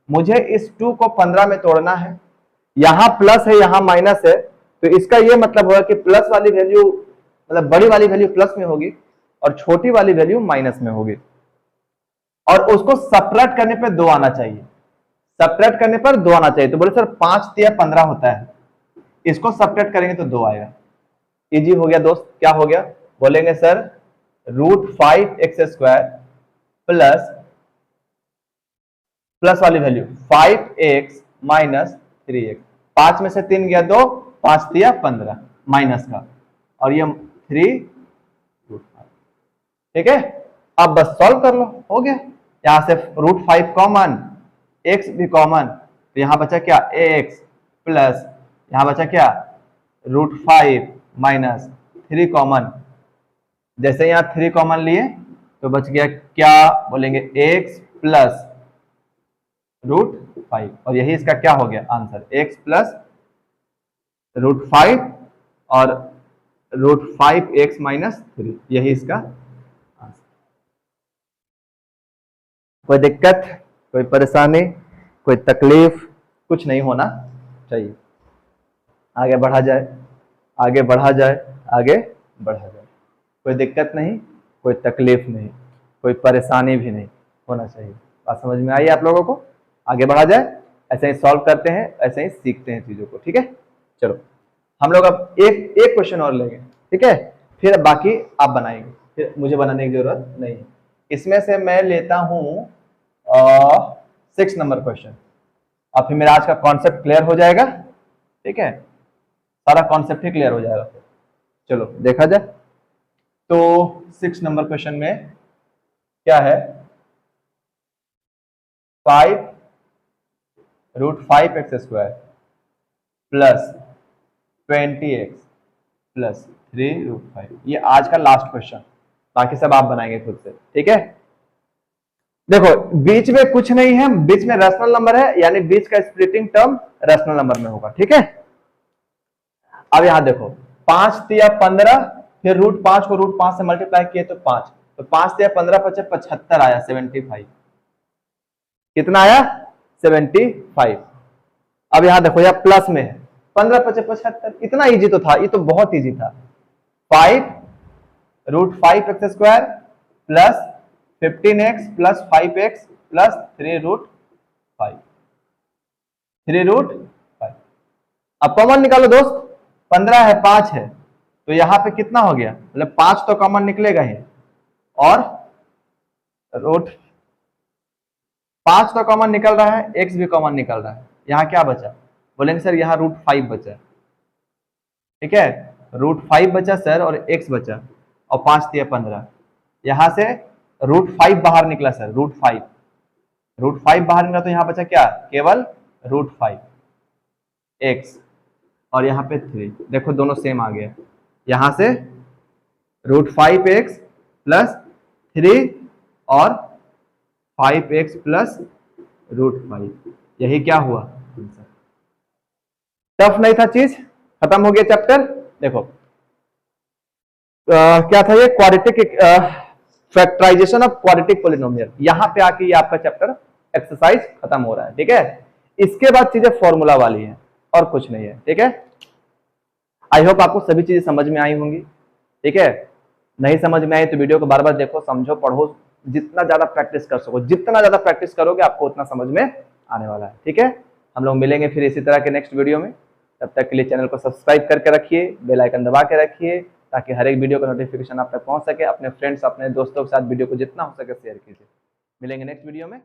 मुझे इस 2 को 15 में तोड़ना है, यहां प्लस है यहां माइनस है, तो इसका ये मतलब होगा कि प्लस वाली वैल्यू, मतलब बड़ी वाली वैल्यू प्लस में होगी और छोटी वाली वैल्यू माइनस में होगी। और उसको सब्ट्रैक्ट करने पर 2 आना चाहिए, सब्ट्रैक्ट करने पर 2 आना चाहिए। तो बोले सर 5 तिया 15 होता है, इसको सब्ट्रैक्ट करेंगे तो 2 आएगा। इजी हो गया दोस्त, क्या हो गया? बोलेंगे सर √5x² प्लस वाली वैल्यू 5x माइनस 3x, 5 में से 3 गया 2, 5 तिया 15 माइनस का, और ये 3√5। ठीक है, अब बस सॉल्व कर लो, हो गया। यहां से √5 कॉमन, x भी कॉमन, तो यहां बचा क्या, ax प्लस यहां बचा क्या, √5 माइनस 3 कॉमन। जैसे यहां 3 कॉमन लिए तो बच गया क्या, बोलेंगे x प्लस √5, और यही इसका क्या हो गया आंसर, x प्लस √5 और √5x माइनस 3, यही इसका आंसर। कोई दिक्कत, कोई परेशानी, कोई तकलीफ, कुछ नहीं होना चाहिए। आगे बढ़ा जाए, आगे बढ़ा जाए, आगे बढ़ा जाए। कोई दिक्कत नहीं, कोई तकलीफ नहीं, कोई परेशानी भी नहीं होना चाहिए। बात समझ में आई आप लोगों को? आगे बढ़ा जाए। ऐसे ही सॉल्व करते हैं, ऐसे ही सीखते हैं चीजों को, ठीक है। चलो हम लोग अब एक एक क्वेश्चन और लेंगे, ठीक है, फिर बाकी आप बनाएंगे, फिर मुझे बनाने की जरूरत नहीं है। इसमें से मैं लेता हूं 6 नंबर क्वेश्चन, और फिर मेरा आज का कॉन्सेप्ट क्लियर हो जाएगा, ठीक है, सारा कॉन्सेप्ट ही क्लियर हो जाएगा। चलो देखा जाए। तो 6 नंबर क्वेश्चन में क्या है, 5√5x² प्लस 20x प्लस 3√5, ये आज का लास्ट क्वेश्चन, बाकी सब आप बनाएंगे खुद से, ठीक है। देखो बीच में कुछ नहीं है, बीच में रैशनल नंबर है, यानी बीच का स्प्लिटिंग टर्म रैशनल नंबर में होगा, ठीक है। अब यहां देखो 5 तिया 15, फिर √5 को √5 से मल्टीप्लाई किए तो 5, तो 5 तिया 15 × 5 = 75 आया, 75। कितना आया? 75। अब यहां देखो यह प्लस में है, 15 × 5 = 75, इतना इजी तो था, ये तो बहुत इजी था। 5√5x² plus 15x plus 5x plus 3√5, 3√5। अब कॉमन निकालो दोस्त, 15 है 5 है, तो यहां पे कितना हो गया, मतलब 5 तो कॉमन निकलेगा ही, और √5 तो कॉमन निकल रहा है, x भी कॉमन निकल रहा है, यहां क्या बचा? बोलेंगे सर यहां √5 बचा, ठीक है, √5 बचा सर और x बचा, और 5 तिया 15, यहां से √5 बाहर निकला सर, √5 बाहर निकला, तो यहां बचा क्या? केवल √5 x, और यहां पे 3, देखो दोनों सेम आ गया, यहां से √5x प्लस 3 और 5x प्लस √5, यही क्या हुआ? टफ नहीं था चीज, खत्म हो गया चैप्टर। देखो क्या था ये, quadratic factorisation of quadratic polynomial, यहां पे आके ये आपका चैप्टर एक्सरसाइज खत्म हो रहा है, ठीक है। इसके बाद चीजें फॉर्मूला वाली है और कुछ नहीं है, ठीक है। आई होप आपको सभी चीजें समझ में आई होंगी, ठीक है। नहीं समझ में आई तो वीडियो को बार बार देखो, समझो, पढ़ो, जितना ज्यादा प्रैक्टिस कर सको, जितना ज्यादा प्रैक्टिस करोगे आपको उतना समझ में आने वाला है, ठीक है। हम लोग मिलेंगे फिर इसी तरह के नेक्स्ट वीडियो में, तब तक के लिए चैनल को सब्सक्राइब करके रखिए, बेल आइकन दबा के रखिए, ताकि हर एक वीडियो का नोटिफिकेशन आप तक पहुंच सके। अपने फ्रेंड्स, अपने दोस्तों के साथ वीडियो को जितना हो सके शेयर कीजिए। मिलेंगे नेक्स्ट वीडियो में।